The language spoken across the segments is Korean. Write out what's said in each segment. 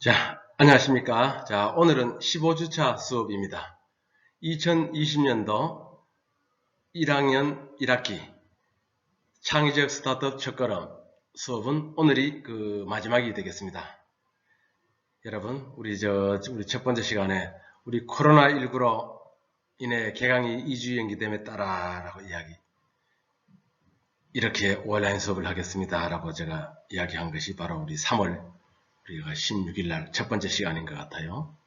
자, 안녕하십니까. 자, 오늘은 15주차 수업입니다. 2020년도 1학년 1학기 창의적 스타트업 첫걸음 수업은 오늘이 마지막이 되겠습니다. 여러분, 우리 첫 번째 시간에 우리 코로나19로 인해 개강이 2주 연기됨에 따라 라고 이렇게 온라인 수업을 하겠습니다 라고 제가 이야기한 것이 바로 우리 3월 우리가 16일 날 첫 번째 시간인 것 같아요.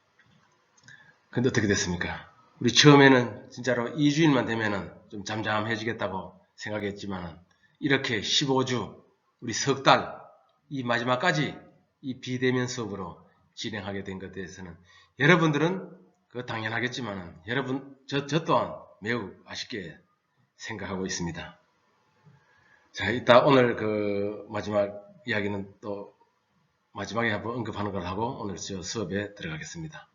근데 어떻게 됐습니까? 우리 처음에는 진짜로 2주일만 되면은 좀 잠잠해지겠다고 생각했지만은 이렇게 15주, 우리 석 달, 이 마지막까지 이 비대면 수업으로 진행하게 된 것에 대해서는 여러분들은 당연하겠지만은 저 또한 매우 아쉽게 생각하고 있습니다. 자, 이따 오늘 마지막 이야기는 또 마지막에 한번 언급하는 걸 하고 오늘 수업에 들어가겠습니다.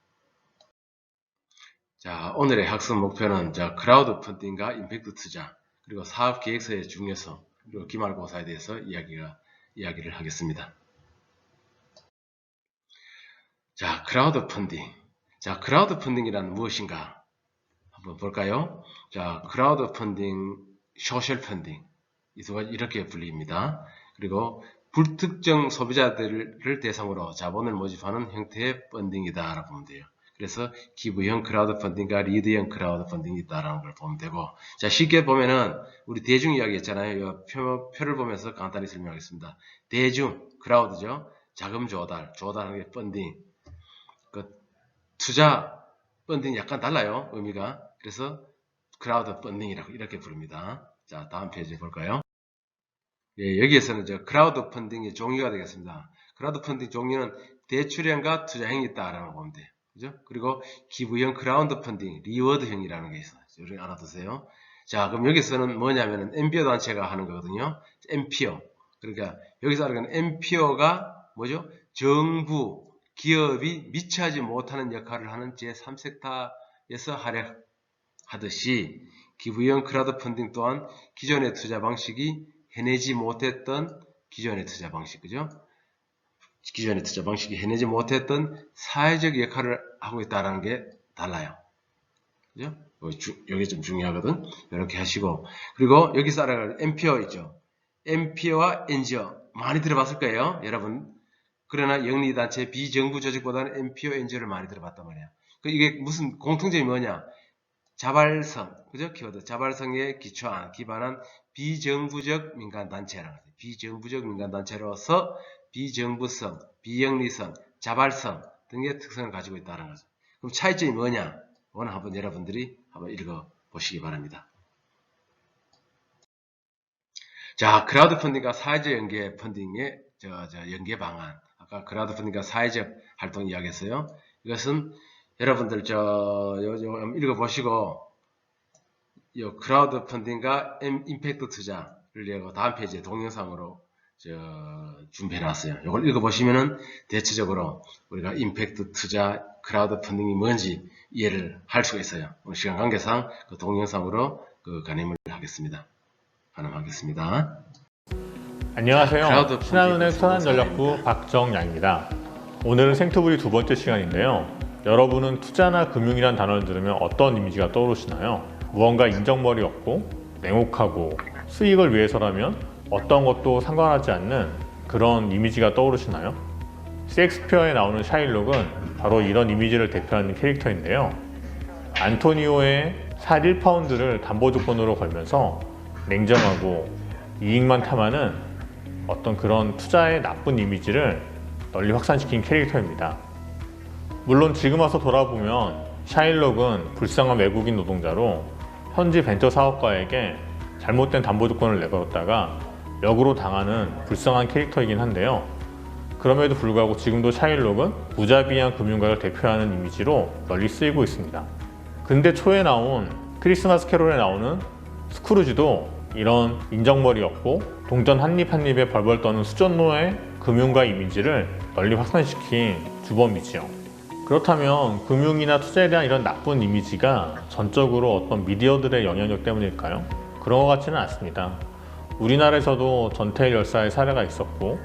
자, 오늘의 학습 목표는 크라우드 펀딩과 임팩트 투자, 그리고 사업 계획서의 중요성, 그리고 기말고사에 대해서 이야기를 하겠습니다. 자, 크라우드 펀딩. 자, 크라우드 펀딩이란 무엇인가? 한번 볼까요? 자, 크라우드 펀딩, 소셜 펀딩. 이 두 가지 이렇게 불립니다. 그리고 불특정 소비자들을 대상으로 자본을 모집하는 형태의 펀딩이다 라고 보면 돼요. 그래서 기부형 크라우드 펀딩과 리드형 크라우드 펀딩이 있다라는 걸 보면 되고, 자, 쉽게 보면은 우리 대중 이야기 했잖아요. 표를 보면서 간단히 설명하겠습니다. 대중, 크라우드죠. 자금 조달하는 게 펀딩. 투자, 펀딩 약간 달라요. 의미가. 그래서 크라우드 펀딩이라고 이렇게 부릅니다. 자, 다음 페이지 볼까요? 예, 여기에서는 크라우드 펀딩의 종류가 되겠습니다. 크라우드 펀딩 종류는 대출형과 투자형이 있다라고 보면 돼요. 그죠? 그리고 기부형 크라우드 펀딩, 리워드형이라는 게 있어요. 이렇게 알아두세요. 자, 그럼 여기서는 뭐냐면은 NPO 단체가 하는 거거든요. NPO. 그러니까 여기서 하는 NPO가 뭐죠? 정부, 기업이 미치지 못하는 역할을 하는 제3섹터에서 활약하듯이 기부형 크라우드 펀딩 또한 기존의 투자 방식이 해내지 못했던 기존의 투자 방식, 그죠? 기존의 투자 방식이 해내지 못했던 사회적 역할을 하고 있다는 게 달라요. 그죠? 여기 좀 중요하거든. 이렇게 하시고. 그리고 여기서 알아갈 NPO 있죠. NPO와 NGO. 많이 들어봤을 거예요. 여러분. 그러나 영리단체, 비정부 조직보다는 NPO, NGO를 많이 들어봤단 말이야. 이게 무슨 공통점이 뭐냐? 자발성, 그죠? 키워드. 자발성에 기반한 비정부적 민간단체라는 거죠. 비정부적 민간단체로서 비정부성, 비영리성, 자발성 등의 특성을 가지고 있다는 거죠. 그럼 차이점이 뭐냐? 오늘 한번 여러분들이 한번 읽어보시기 바랍니다. 자, 크라우드 펀딩과 사회적 연계 펀딩의 연계 방안. 아까 크라우드 펀딩과 사회적 활동 이야기했어요. 이것은 여러분들 읽어보시고 크라우드 펀딩과 임팩트 투자를 다음 페이지에 동영상으로 준비해놨어요. 이걸 읽어보시면은 대체적으로 우리가 임팩트 투자, 크라우드 펀딩이 뭔지 이해를 할 수가 있어요. 오늘 시간 관계상 그 동영상으로 가늠을 하겠습니다. 가늠하겠습니다. 안녕하세요. 신한은행 선한전략부 박정양입니다. 오늘은 생투블이 두 번째 시간인데요. 여러분은 투자나 금융이란 단어를 들으면 어떤 이미지가 떠오르시나요? 무언가 인정머리 없고 냉혹하고 수익을 위해서라면 어떤 것도 상관하지 않는 그런 이미지가 떠오르시나요? 셰익스피어에 나오는 샤일록은 바로 이런 이미지를 대표하는 캐릭터인데요. 안토니오의 살 1파운드를 담보조건으로 걸면서 냉정하고 이익만 탐하는 어떤 그런 투자의 나쁜 이미지를 널리 확산시킨 캐릭터입니다. 물론 지금 와서 돌아보면 샤일록은 불쌍한 외국인 노동자로 현지 벤처 사업가에게 잘못된 담보조건을 내걸었다가 역으로 당하는 불쌍한 캐릭터이긴 한데요. 그럼에도 불구하고 지금도 샤일록은 무자비한 금융가를 대표하는 이미지로 널리 쓰이고 있습니다. 근대 초에 나온 크리스마스 캐롤에 나오는 스크루지도 이런 인정머리 없고 동전 한입 한입에 벌벌 떠는 수전노의 금융가 이미지를 널리 확산시킨 주범이지요. 그렇다면 금융이나 투자에 대한 이런 나쁜 이미지가 전적으로 어떤 미디어들의 영향력 때문일까요? 그런 것 같지는 않습니다. 우리나라에서도 전태일 열사의 사례가 있었고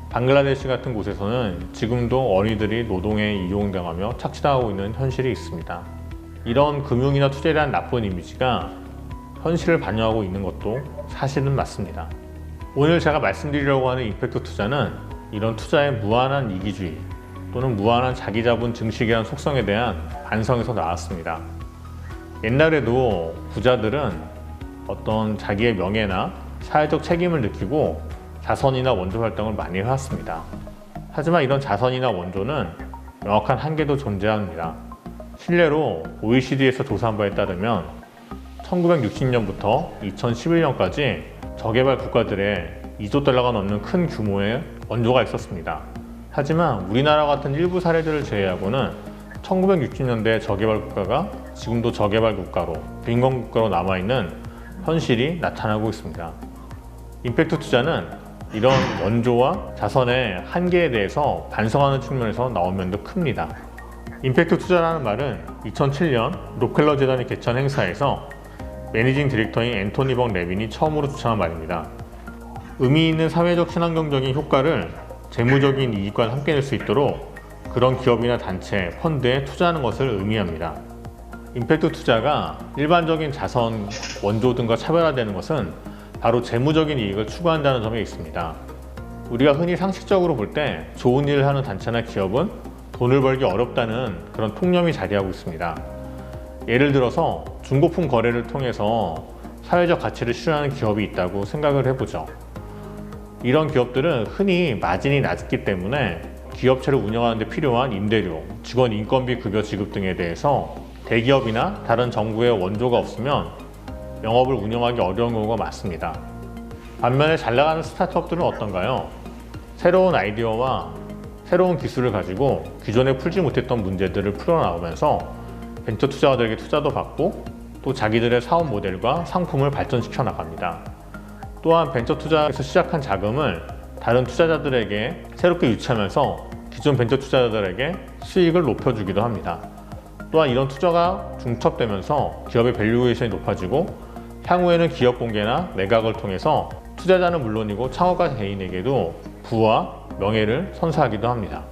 방글라데시 같은 곳에서는 지금도 어린이들이 노동에 이용당하며 착취당하고 있는 현실이 있습니다. 이런 금융이나 투자에 대한 나쁜 이미지가 현실을 반영하고 있는 것도 사실은 맞습니다. 오늘 제가 말씀드리려고 하는 임팩트 투자는 이런 투자의 무한한 이기주의 또는 무한한 자기자본 증식이라는 속성에 대한 반성에서 나왔습니다. 옛날에도 부자들은 어떤 자기의 명예나 사회적 책임을 느끼고 자선이나 원조 활동을 많이 해왔습니다. 하지만 이런 자선이나 원조는 명확한 한계도 존재합니다. 실례로 OECD에서 조사한 바에 따르면 1960년부터 2011년까지 저개발 국가들의 2조 달러가 넘는 큰 규모의 원조가 있었습니다. 하지만 우리나라 같은 일부 사례들을 제외하고는 1960년대 저개발 국가가 지금도 저개발 국가로, 빈곤 국가로 남아있는 현실이 나타나고 있습니다. 임팩트 투자는 이런 원조와 자선의 한계에 대해서 반성하는 측면에서 나온 면도 큽니다. 임팩트 투자라는 말은 2007년 록펠러 재단이 개최한 행사에서 매니징 디렉터인 앤토니 벅 레빈이 처음으로 주창한 말입니다. 의미 있는 사회적 친환경적인 효과를 재무적인 이익과 함께 낼 수 있도록 그런 기업이나 단체, 펀드에 투자하는 것을 의미합니다. 임팩트 투자가 일반적인 자선, 원조 등과 차별화되는 것은 바로 재무적인 이익을 추구한다는 점에 있습니다. 우리가 흔히 상식적으로 볼 때 좋은 일을 하는 단체나 기업은 돈을 벌기 어렵다는 그런 통념이 자리하고 있습니다. 예를 들어서 중고품 거래를 통해서 사회적 가치를 실현하는 기업이 있다고 생각을 해보죠. 이런 기업들은 흔히 마진이 낮기 때문에 기업체를 운영하는 데 필요한 임대료, 직원 인건비 급여 지급 등에 대해서 대기업이나 다른 정부의 원조가 없으면 영업을 운영하기 어려운 경우가 많습니다. 반면에 잘 나가는 스타트업들은 어떤가요? 새로운 아이디어와 새로운 기술을 가지고 기존에 풀지 못했던 문제들을 풀어나오면서 벤처 투자자들에게 투자도 받고 또 자기들의 사업 모델과 상품을 발전시켜 나갑니다. 또한 벤처 투자에서 시작한 자금을 다른 투자자들에게 새롭게 유치하면서 기존 벤처 투자자들에게 수익을 높여주기도 합니다. 또한 이런 투자가 중첩되면서 기업의 밸류에이션이 높아지고 향후에는 기업 공개나 매각을 통해서 투자자는 물론이고 창업가 개인에게도 부와 명예를 선사하기도 합니다.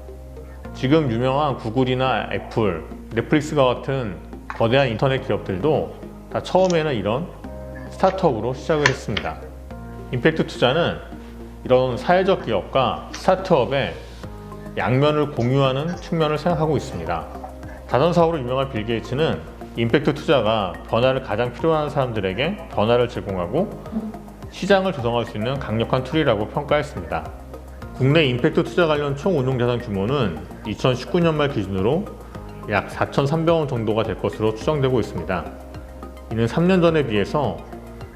지금 유명한 구글이나 애플, 넷플릭스와 같은 거대한 인터넷 기업들도 다 처음에는 이런 스타트업으로 시작을 했습니다. 임팩트 투자는 이런 사회적 기업과 스타트업의 양면을 공유하는 측면을 생각하고 있습니다. 자선사업으로 유명한 빌 게이츠는 임팩트 투자가 변화를 가장 필요한 사람들에게 변화를 제공하고 시장을 조성할 수 있는 강력한 툴이라고 평가했습니다. 국내 임팩트 투자 관련 총 운용자산 규모는 2019년 말 기준으로 약 4,300억 정도가 될 것으로 추정되고 있습니다. 이는 3년 전에 비해서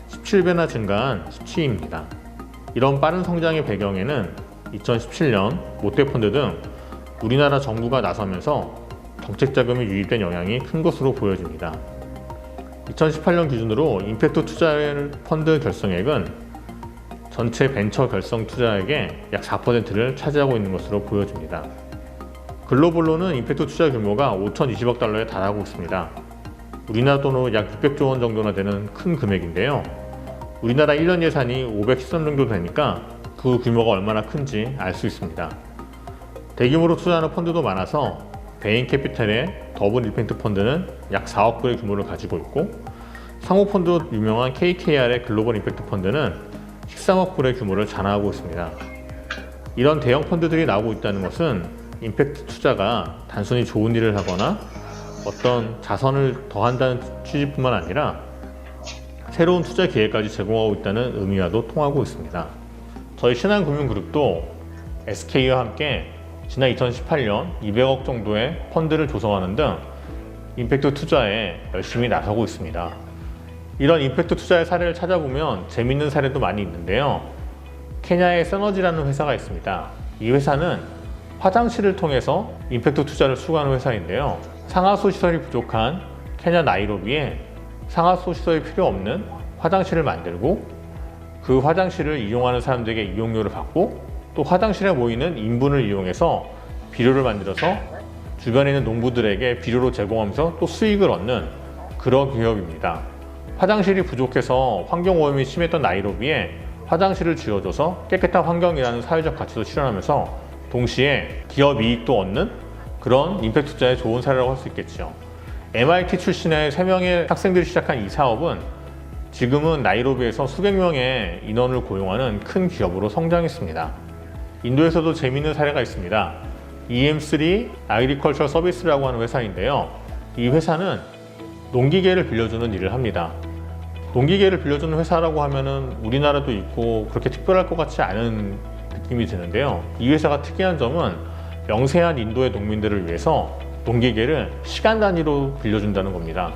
17배나 증가한 수치입니다. 이런 빠른 성장의 배경에는 2017년 롯데펀드 등 우리나라 정부가 나서면서 정책 자금이 유입된 영향이 큰 것으로 보여집니다. 2018년 기준으로 임팩트 투자 펀드 결성액은 전체 벤처 결성 투자액의 약 4%를 차지하고 있는 것으로 보여집니다. 글로벌로는 임팩트 투자 규모가 5,020억 달러에 달하고 있습니다. 우리나라 돈으로 약 600조 원 정도나 되는 큰 금액인데요. 우리나라 1년 예산이 513 정도 되니까 그 규모가 얼마나 큰지 알 수 있습니다. 대규모로 투자하는 펀드도 많아서 베인캐피탈의 더블 임팩트 펀드는 약 4억 불의 규모를 가지고 있고 상호펀드로 유명한 KKR의 글로벌 임팩트 펀드는 13억 불의 규모를 자랑하고 있습니다. 이런 대형 펀드들이 나오고 있다는 것은 임팩트 투자가 단순히 좋은 일을 하거나 어떤 자선을 더한다는 취지뿐만 아니라 새로운 투자 기회까지 제공하고 있다는 의미와도 통하고 있습니다. 저희 신한금융그룹도 SK와 함께 지난 2018년 200억 정도의 펀드를 조성하는 등 임팩트 투자에 열심히 나서고 있습니다. 이런 임팩트 투자의 사례를 찾아보면 재밌는 사례도 많이 있는데요. 케냐의 세너지라는 회사가 있습니다. 이 회사는 화장실을 통해서 임팩트 투자를 추구하는 회사인데요. 상하수 시설이 부족한 케냐 나이로비에 상하수 시설이 필요 없는 화장실을 만들고 그 화장실을 이용하는 사람들에게 이용료를 받고 또 화장실에 모이는 인분을 이용해서 비료를 만들어서 주변에 있는 농부들에게 비료로 제공하면서 또 수익을 얻는 그런 기업입니다. 화장실이 부족해서 환경오염이 심했던 나이로비에 화장실을 지어줘서 깨끗한 환경이라는 사회적 가치도 실현하면서 동시에 기업 이익도 얻는 그런 임팩트 투자의 좋은 사례라고 할 수 있겠죠. MIT 출신의 3명의 학생들이 시작한 이 사업은 지금은 나이로비에서 수백 명의 인원을 고용하는 큰 기업으로 성장했습니다. 인도에서도 재미있는 사례가 있습니다. EM3 Agricultural Service라고 하는 회사인데요. 이 회사는 농기계를 빌려주는 일을 합니다. 농기계를 빌려주는 회사라고 하면은 우리나라도 있고 그렇게 특별할 것 같지 않은 느낌이 드는데요. 이 회사가 특이한 점은 영세한 인도의 농민들을 위해서 농기계를 시간 단위로 빌려준다는 겁니다.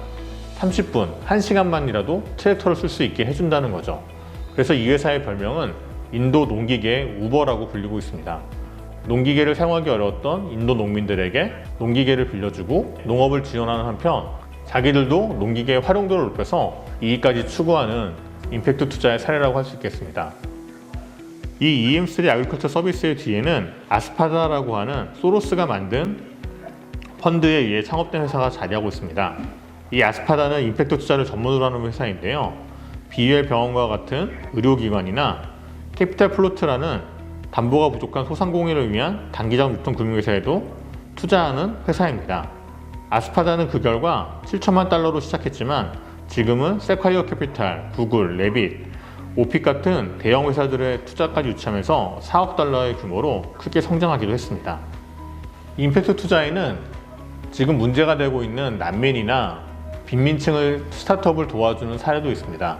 30분, 1시간만이라도 트랙터를 쓸 수 있게 해준다는 거죠. 그래서 이 회사의 별명은 인도 농기계 우버라고 불리고 있습니다. 농기계를 사용하기 어려웠던 인도 농민들에게 농기계를 빌려주고 농업을 지원하는 한편 자기들도 농기계의 활용도를 높여서 이익까지 추구하는 임팩트 투자의 사례라고 할 수 있겠습니다. 이 EM3 아그리컬처 서비스의 뒤에는 아스파다라고 하는 소로스가 만든 펀드에 의해 창업된 회사가 자리하고 있습니다. 이 아스파다는 임팩트 투자를 전문으로 하는 회사인데요. 비웰 병원과 같은 의료기관이나 캐피탈 플로트라는 담보가 부족한 소상공인을 위한 단기적 유통금융회사에도 투자하는 회사입니다. 아스파다는 그 결과 7천만 달러로 시작했지만 지금은 세콰이어 캐피탈, 구글, 레빗, 오픽 같은 대형 회사들의 투자까지 유치하면서 4억 달러의 규모로 크게 성장하기도 했습니다. 임팩트 투자에는 지금 문제가 되고 있는 난민이나 빈민층을 스타트업을 도와주는 사례도 있습니다.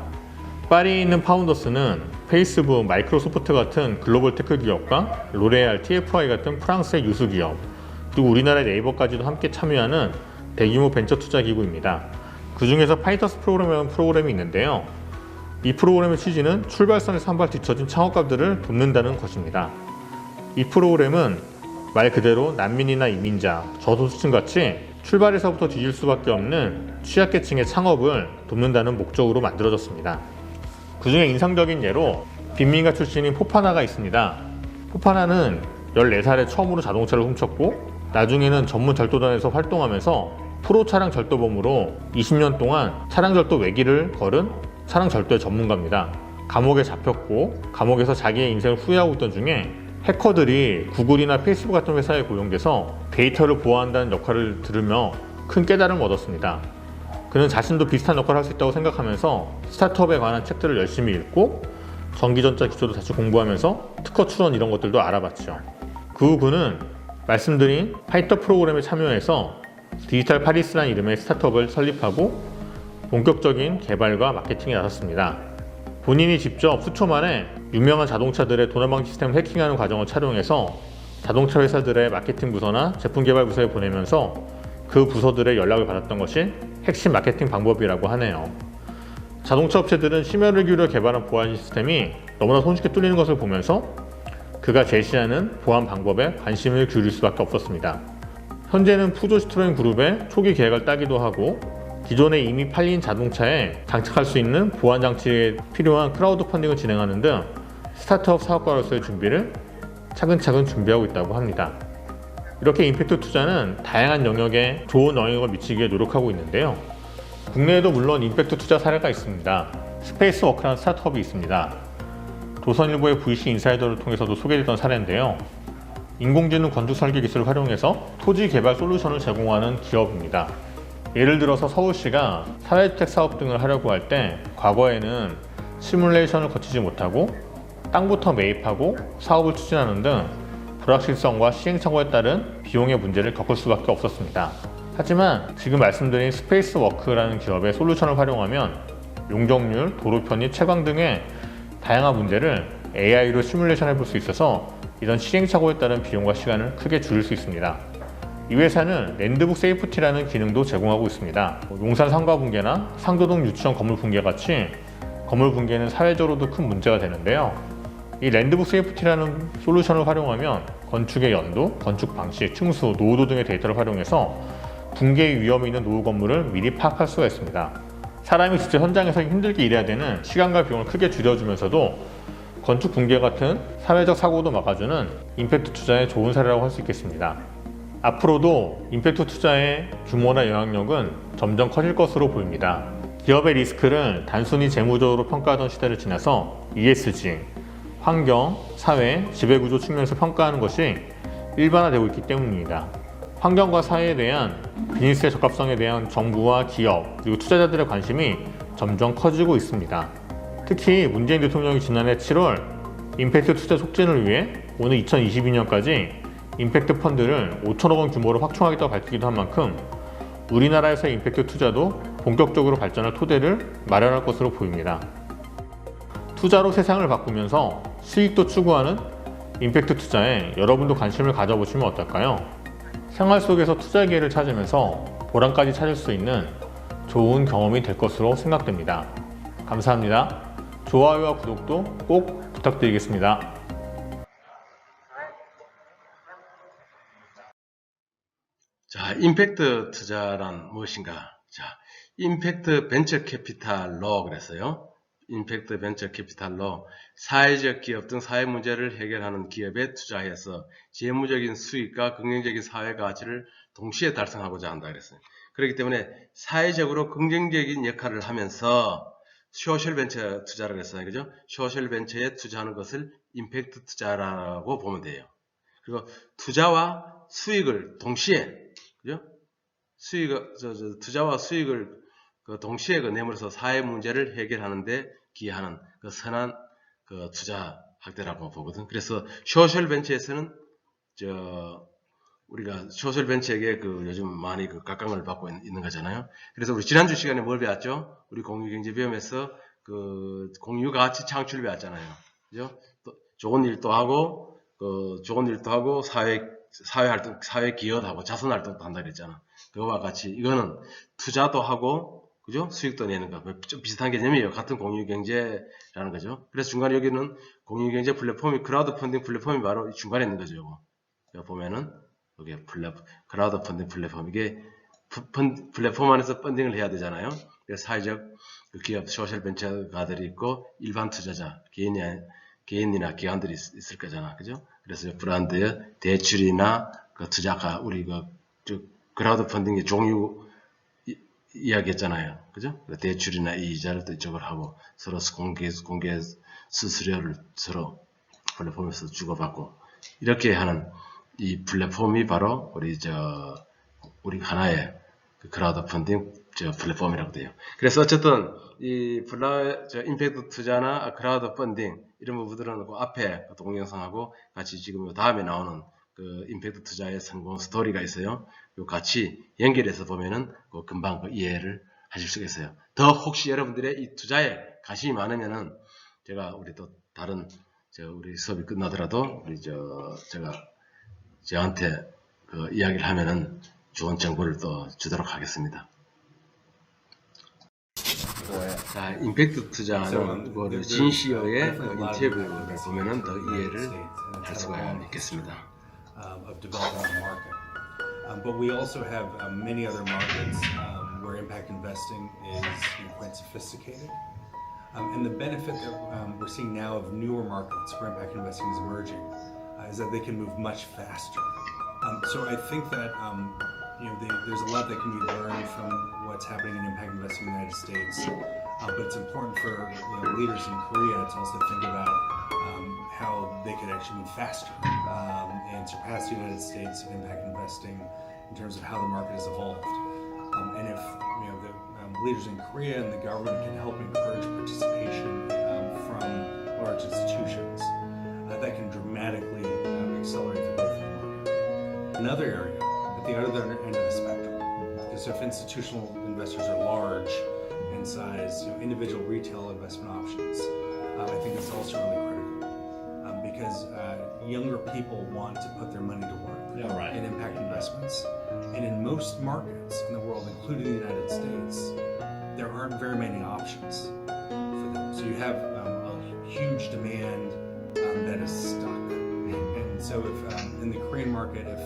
파리에 있는 파운더스는 페이스북, 마이크로소프트 같은 글로벌 테크 기업과 로레알, TFI 같은 프랑스의 유수 기업, 그리고 우리나라의 네이버까지도 함께 참여하는 대규모 벤처 투자 기구입니다. 그 중에서 파이터스 프로그램이라는 프로그램이 있는데요. 이 프로그램의 취지는 출발선에서 한 발 뒤처진 창업가들을 돕는다는 것입니다. 이 프로그램은 말 그대로 난민이나 이민자, 저소득층 같이 출발에서부터 뒤질 수밖에 없는 취약계층의 창업을 돕는다는 목적으로 만들어졌습니다. 그 중에 인상적인 예로 빈민가 출신인 포파나가 있습니다. 포파나는 14살에 처음으로 자동차를 훔쳤고 나중에는 전문 절도단에서 활동하면서 프로 차량 절도범으로 20년 동안 차량 절도 외길을 걸은 차량 절도의 전문가입니다. 감옥에 잡혔고 감옥에서 자기의 인생을 후회하고 있던 중에 해커들이 구글이나 페이스북 같은 회사에 고용돼서 데이터를 보호한다는 역할을 들으며 큰 깨달음을 얻었습니다. 그는 자신도 비슷한 역할을 할 수 있다고 생각하면서 스타트업에 관한 책들을 열심히 읽고 전기전자 기초도 다시 공부하면서 특허 출원 이런 것들도 알아봤죠. 그 후 그는 말씀드린 파이터 프로그램에 참여해서 디지털 파리스라는 이름의 스타트업을 설립하고 본격적인 개발과 마케팅에 나섰습니다. 본인이 직접 수초 만에 유명한 자동차들의 도난방지 시스템을 해킹하는 과정을 촬영해서 자동차 회사들의 마케팅 부서나 제품 개발 부서에 보내면서 그 부서들의 연락을 받았던 것이 핵심 마케팅 방법이라고 하네요. 자동차 업체들은 심혈을 기울여 개발한 보안 시스템이 너무나 손쉽게 뚫리는 것을 보면서 그가 제시하는 보안 방법에 관심을 기울일 수밖에 없었습니다. 현재는 푸조 시트로엔 그룹의 초기 계획을 따기도 하고 기존에 이미 팔린 자동차에 장착할 수 있는 보안 장치에 필요한 크라우드 펀딩을 진행하는 등 스타트업 사업가로서의 준비를 차근차근 준비하고 있다고 합니다. 이렇게 임팩트 투자는 다양한 영역에 좋은 영향을 미치기 위해 노력하고 있는데요. 국내에도 물론 임팩트 투자 사례가 있습니다. 스페이스워크라는 스타트업이 있습니다. 조선일보의 VC 인사이더를 통해서도 소개됐던 사례인데요. 인공지능 건축 설계 기술을 활용해서 토지 개발 솔루션을 제공하는 기업입니다. 예를 들어서 서울시가 사회주택 사업 등을 하려고 할 때 과거에는 시뮬레이션을 거치지 못하고 땅부터 매입하고 사업을 추진하는 등 불확실성과 시행착오에 따른 비용의 문제를 겪을 수밖에 없었습니다. 하지만 지금 말씀드린 스페이스워크라는 기업의 솔루션을 활용하면 용적률, 도로 편의, 채광 등의 다양한 문제를 AI로 시뮬레이션 해볼 수 있어서 이런 시행착오에 따른 비용과 시간을 크게 줄일 수 있습니다. 이 회사는 랜드북 세이프티라는 기능도 제공하고 있습니다. 용산 상가 붕괴나 상도동 유치원 건물 붕괴 같이 건물 붕괴는 사회적으로도 큰 문제가 되는데요. 이 랜드북 세이프티라는 솔루션을 활용하면 건축의 연도, 건축 방식, 층수, 노후도 등의 데이터를 활용해서 붕괴 위험이 있는 노후 건물을 미리 파악할 수가 있습니다. 사람이 직접 현장에서 힘들게 일해야 되는 시간과 비용을 크게 줄여주면서도 건축 붕괴 같은 사회적 사고도 막아주는 임팩트 투자의 좋은 사례라고 할 수 있겠습니다. 앞으로도 임팩트 투자의 규모나 영향력은 점점 커질 것으로 보입니다. 기업의 리스크를 단순히 재무적으로 평가하던 시대를 지나서 ESG, 환경, 사회, 지배구조 측면에서 평가하는 것이 일반화되고 있기 때문입니다. 환경과 사회에 대한 비즈니스의 적합성에 대한 정부와 기업, 그리고 투자자들의 관심이 점점 커지고 있습니다. 특히 문재인 대통령이 지난해 7월 임팩트 투자 촉진을 위해 오늘 2022년까지 임팩트 펀드를 5천억 원 규모로 확충하겠다고 밝히기도 한 만큼 우리나라에서의 임팩트 투자도 본격적으로 발전할 토대를 마련할 것으로 보입니다. 투자로 세상을 바꾸면서 수익도 추구하는 임팩트 투자에 여러분도 관심을 가져보시면 어떨까요? 생활 속에서 투자 기회를 찾으면서 보람까지 찾을 수 있는 좋은 경험이 될 것으로 생각됩니다. 감사합니다. 좋아요와 구독도 꼭 부탁드리겠습니다. 자, 임팩트 투자란 무엇인가? 자, 임팩트 벤처 캐피탈로 그랬어요. 임팩트 벤처 캐피탈로 사회적 기업 등 사회 문제를 해결하는 기업에 투자해서 재무적인 수익과 긍정적인 사회 가치를 동시에 달성하고자 한다 그랬어요. 그렇기 때문에 사회적으로 긍정적인 역할을 하면서 소셜 벤처 투자라고 했어요. 그죠? 소셜 벤처에 투자하는 것을 임팩트 투자라고 보면 돼요. 그리고 투자와 수익을 동시에, 그죠? 투자와 수익을 동시에 내물어서 사회 문제를 해결하는데 기여하는 선한 투자 학대라고 보거든. 그래서 소셜 벤처에서는 우리가 소셜 벤처에게 요즘 많이 각광을 받고 있는 거잖아요. 그래서 우리 지난주 시간에 뭘 배웠죠? 우리 공유경제 배움에서 공유가치 창출 배웠잖아요. 그죠? 또 좋은 일도 하고 사회 활동, 사회 기여도 하고 자선 활동도 한다 그랬잖아. 그거와 같이 이거는 투자도 하고, 그죠? 수익도 내는 거. 좀 비슷한 개념이에요. 같은 공유경제라는 거죠. 그래서 중간에 여기는 공유경제 플랫폼이, 크라우드 펀딩 플랫폼이 바로 중간에 있는 거죠. 이거 보면은, 여기 크라우드 펀딩 플랫폼. 이게 플랫폼 안에서 펀딩을 해야 되잖아요. 그래서 사회적 기업, 소셜 벤처가들이 있고, 일반 투자자, 개인이나 기관들이 있을 거잖아. 그죠? 그래서 브랜드의 대출이나 투자가, 우리 크라우드 펀딩의 종류 이야기했잖아요. 그죠? 대출이나 이자를 또 이쪽을 하고 서로 공개 수수료를 서로 플랫폼에서 주고받고 이렇게 하는 이 플랫폼이 바로 우리 하나의 크라우드 펀딩 플랫폼이라고 돼요. 그래서 어쨌든 이 임팩트 투자나 크라우드 펀딩 이런 부분들은 앞에 동영상하고 같이 지금 다음에 나오는 임팩트 투자의 성공 스토리가 있어요. 요 같이 연결해서 보면은 금방 이해를 하실 수가 있어요. 더 혹시 여러분들의 이 투자에 관심이 많으면은 우리 또 다른 우리 수업이 끝나더라도 제가 저한테 이야기를 하면은 좋은 정보를 또 주도록 하겠습니다. 자, 임팩트 투자는 진시어의 인터뷰를 보면은 더 이해를 할 수가 있겠습니다. Of developing the market. But we also have many other markets where impact investing is quite sophisticated. And the benefit that we're seeing now of newer markets where impact investing is emerging is that they can move much faster. So I think that there's a lot that can be learned from what's happening in impact investing in the United States. But it's important for leaders in Korea to also think about how they could actually move faster and surpass the United States in impact investing in terms of how the market has evolved. And if the leaders in Korea and the government can help encourage participation from large institutions, that can dramatically accelerate the growth of the market. Another area at the other end of the spectrum, because if institutional investors are large in size, individual retail investment options, I think it's also really critical. Because younger people want to put their money to work in impact investments. And in most markets in the world, including the United States, there aren't very many options for them. So you have a huge demand that is stuck. And so if in the Korean market, if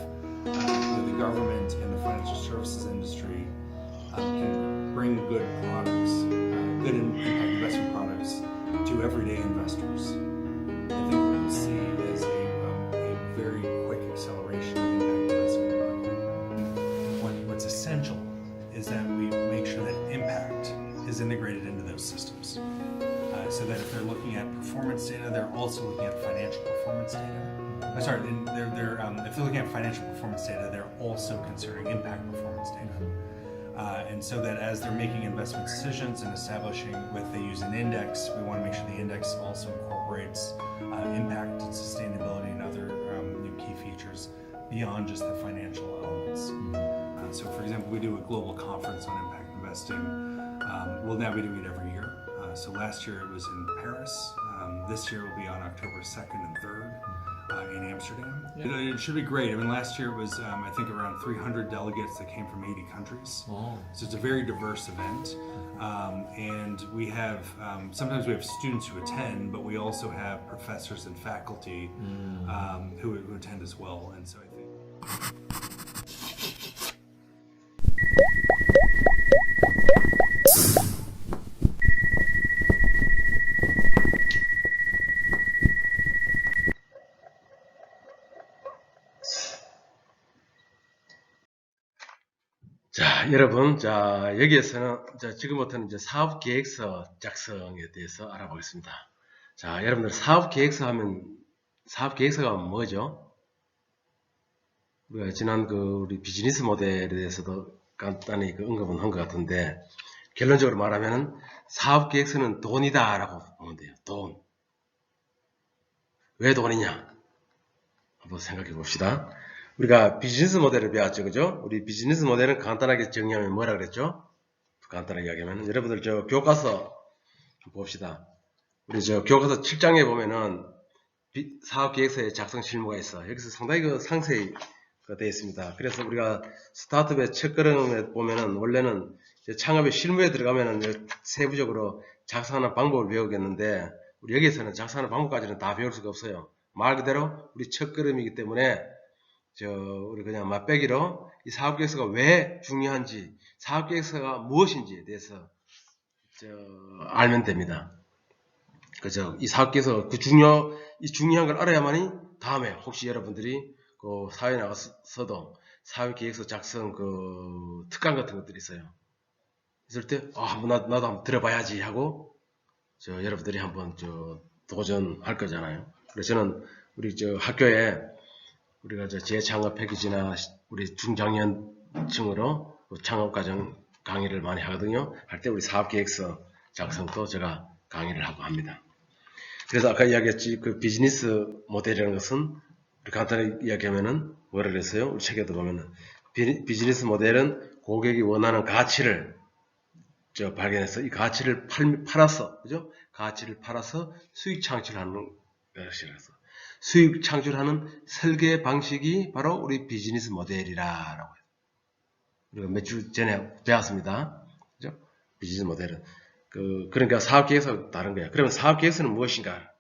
the government and the financial services industry can bring good products, good impact investment products to everyday investors, I think what we'll see is a very quick acceleration of impact investing in the market. What's essential is that we make sure that impact is integrated performance data, they're also looking at financial performance data. Sorry, if they're looking at financial performance data, they're also considering impact performance data. And so that as they're making investment decisions and establishing if they use an index, we want to make sure the index also incorporates impact and sustainability and other new key features beyond just the financial elements. So for example, we do a global conference on impact investing. We'll now be doing it every year. So last year it was in Paris. This year it will be on October 2nd and 3rd in Amsterdam. Yeah. It should be great. I mean, last year it was, I think, around 300 delegates that came from 80 countries. Oh. So it's a very diverse event. And we have, sometimes we have students who attend, but we also have professors and faculty who attend as well. And so I think... 자, 여러분, 자, 여기에서는 지금부터는 이제 사업 계획서 작성에 대해서 알아보겠습니다. 자, 여러분들 사업 계획서 하면 사업 계획서가 뭐죠? 우리가 지난 우리 비즈니스 모델에 대해서도 간단히 언급은 한 것 같은데, 결론적으로 말하면은 사업 계획서는 돈이다라고 보면 돼요. 돈. 왜 돈이냐? 한번 생각해 봅시다. 우리가 비즈니스 모델을 배웠죠, 그죠? 우리 비즈니스 모델은 간단하게 정의하면 뭐라 그랬죠? 간단하게 이야기하면 여러분들 교과서 봅시다. 우리 교과서 7장에 보면은 사업계획서의 작성 실무가 있어. 여기서 상당히 상세히 되어 있습니다. 그래서 우리가 스타트업의 첫걸음에 보면은 원래는 창업의 실무에 들어가면은 세부적으로 작성하는 방법을 배우겠는데 우리 여기에서는 작성하는 방법까지는 다 배울 수가 없어요. 말 그대로 우리 첫걸음이기 때문에 우리 그냥 맛배기로 이 사업계획서가 왜 중요한지, 사업계획서가 무엇인지에 대해서 알면 됩니다. 그죠? 이 사업계획서 이 중요한 걸 알아야만이 다음에 혹시 여러분들이 사회에 나가서도 사업계획서 작성 특강 같은 것들이 있어요. 있을 때 나도 한번 들어봐야지 하고 여러분들이 한번 도전할 거잖아요. 그래서 저는 우리 학교에 우리가 재창업 패키지나 우리 중장년층으로 창업과정 강의를 많이 하거든요. 할 때 우리 사업계획서 작성도 제가 강의를 하고 합니다. 그래서 아까 이야기했지 비즈니스 모델이라는 것은 우리 간단히 이야기하면은 뭐라 그랬어요? 우리 책에도 보면은 비즈니스 모델은 고객이 원하는 가치를 발견해서 이 가치를 팔아서, 그죠? 가치를 팔아서 수익 창출하는 것이라서. 수익 창출하는 설계 방식이 바로 우리 비즈니스 모델이라고 해요. 우리가 몇 주 전에 배웠습니다. 그죠? 비즈니스 모델은. 그러니까 사업계획서 다른 거야. 그러면 사업계획서는 무엇인가?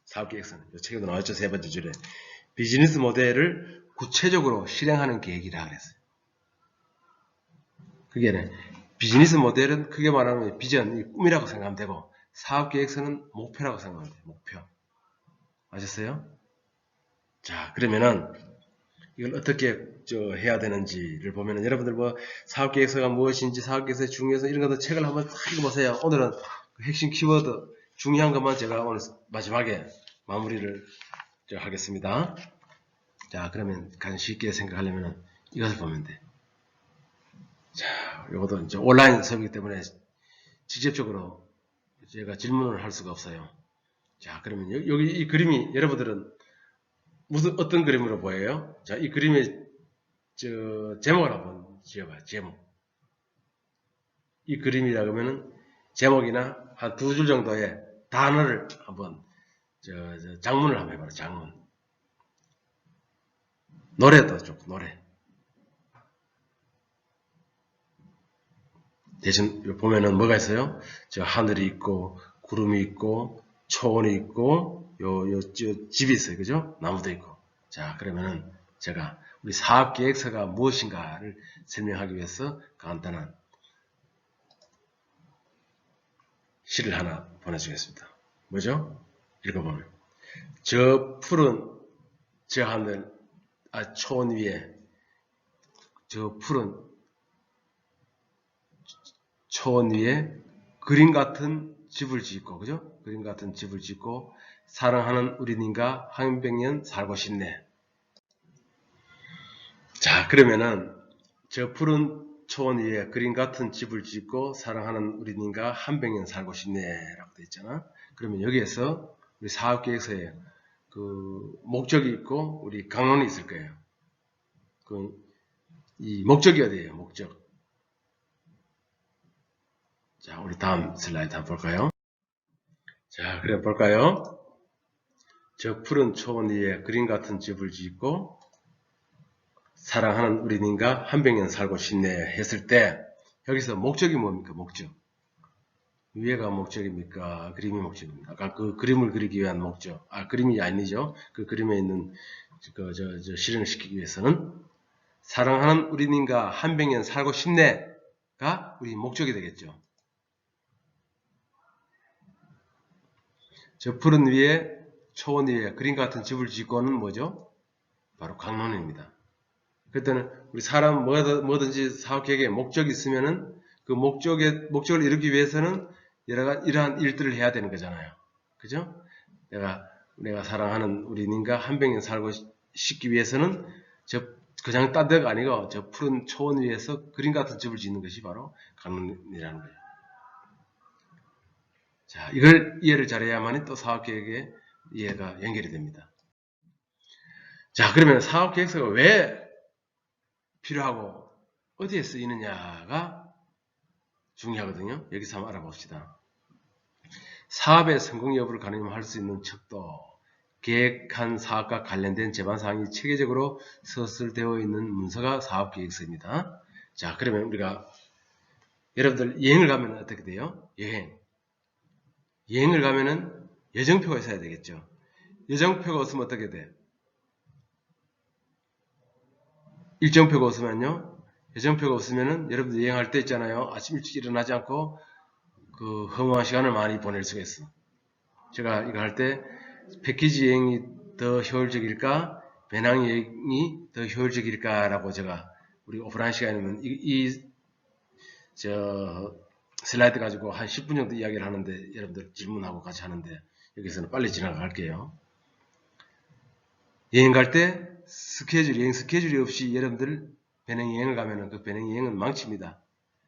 사업계획서는. 이 책에도 나왔죠. 세 번째 줄에. 비즈니스 모델을 구체적으로 실행하는 계획이라 그랬어요. 그게 비즈니스 모델은 크게 말하면 비전, 꿈이라고 생각하면 되고, 사업계획서는 목표라고 생각하면 돼요. 목표. 아셨어요? 자, 그러면은 이걸 어떻게 해야 되는지를 보면은 여러분들 사업계획서가 무엇인지, 사업계획서의 중요성 이런 것도 책을 한번 읽어보세요. 오늘은 핵심 키워드 중요한 것만 제가 오늘 마지막에 마무리를 하겠습니다. 자, 그러면 가장 쉽게 생각하려면은 이것을 보면 돼. 자, 이것도 이제 온라인 수업이기 때문에 직접적으로 제가 질문을 할 수가 없어요. 자, 그러면 여기 이 그림이 여러분들은 어떤 그림으로 보여요? 자, 이 그림의 제목을 한번 지어봐요. 제목. 이 그림이라 그러면은 제목이나 한 2줄 정도의 단어를 한번 장문을 한번 해봐요. 장문. 노래도 좋고 노래. 대신 보면은 뭐가 있어요? 하늘이 있고 구름이 있고 초원이 있고 집이 있어요. 그죠? 나무도 있고. 자, 그러면은 제가 우리 사업계획서가 무엇인가를 설명하기 위해서 간단한 시를 하나 보내주겠습니다. 뭐죠? 읽어보면 저 푸른 저 하늘 초원 위에 저 푸른 초원 위에 그림 같은 집을 짓고, 그죠? 그림 같은 집을 짓고 사랑하는 우리님과 한 백년 살고 싶네. 자, 그러면은 저 푸른 초원 위에 그림 같은 집을 짓고 사랑하는 우리님과 한 백년 살고 싶네 라고 되어 있잖아. 그러면 여기에서 우리 사업계획서에 그 목적이 있고 우리 강론이 있을 거예요. 이 목적이 어디예요? 목적. 자, 우리 다음 슬라이드 한번 볼까요? 자, 그래 볼까요? 저 푸른 초원 위에 그림 같은 집을 짓고 사랑하는 우리님과 한 백년 살고 싶네 했을 때 여기서 목적이 뭡니까? 목적. 위에가 목적입니까? 그림이 목적입니까? 아까 그 그림을 그리기 위한 목적. 그림이 아니죠. 그 그림에 있는 실행을 시키기 위해서는 사랑하는 우리님과 한 백년 살고 싶네가 우리 목적이 되겠죠. 저 푸른 위에 초원 위에 그림 같은 집을 짓고는 뭐죠? 바로 강론입니다. 그때는 우리 사람 뭐든지 사업계획에 목적이 있으면은 그 목적을 이루기 위해서는 이러한 일들을 해야 되는 거잖아요. 그죠? 내가 사랑하는 우리님과 한 백년 살고 싶기 위해서는 그냥 딴 데가 아니고 저 푸른 초원 위에서 그림 같은 집을 짓는 것이 바로 강론이라는 거예요. 자, 이걸 이해를 잘해야만이 또 사업계획에 이해가 연결이 됩니다. 자, 그러면 사업계획서가 왜 필요하고 어디에 쓰이느냐가 중요하거든요. 여기서 한번 알아봅시다. 사업의 성공 여부를 가늠할 수 있는 척도, 계획한 사업과 관련된 제반사항이 체계적으로 서술되어 있는 문서가 사업계획서입니다. 자, 그러면 우리가 여러분들 여행을 가면 어떻게 돼요? 여행을 가면은 여정표가 있어야 되겠죠. 여정표가 없으면 어떻게 돼? 일정표가 없으면요. 여정표가 없으면은 여러분들 여행할 때 있잖아요. 아침 일찍 일어나지 않고 그 허무한 시간을 많이 보낼 수가 있어. 제가 이거 할 때 패키지 여행이 더 효율적일까? 배낭 여행이 더 효율적일까라고 제가 우리 오프라인 시간에는 슬라이드 가지고 한 10분 정도 이야기를 하는데 여러분들 질문하고 같이 하는데 여기서는 빨리 지나갈게요. 여행 갈 때 여행 스케줄이 없이 여러분들 배낭여행을 가면은 그 배낭여행은 망칩니다.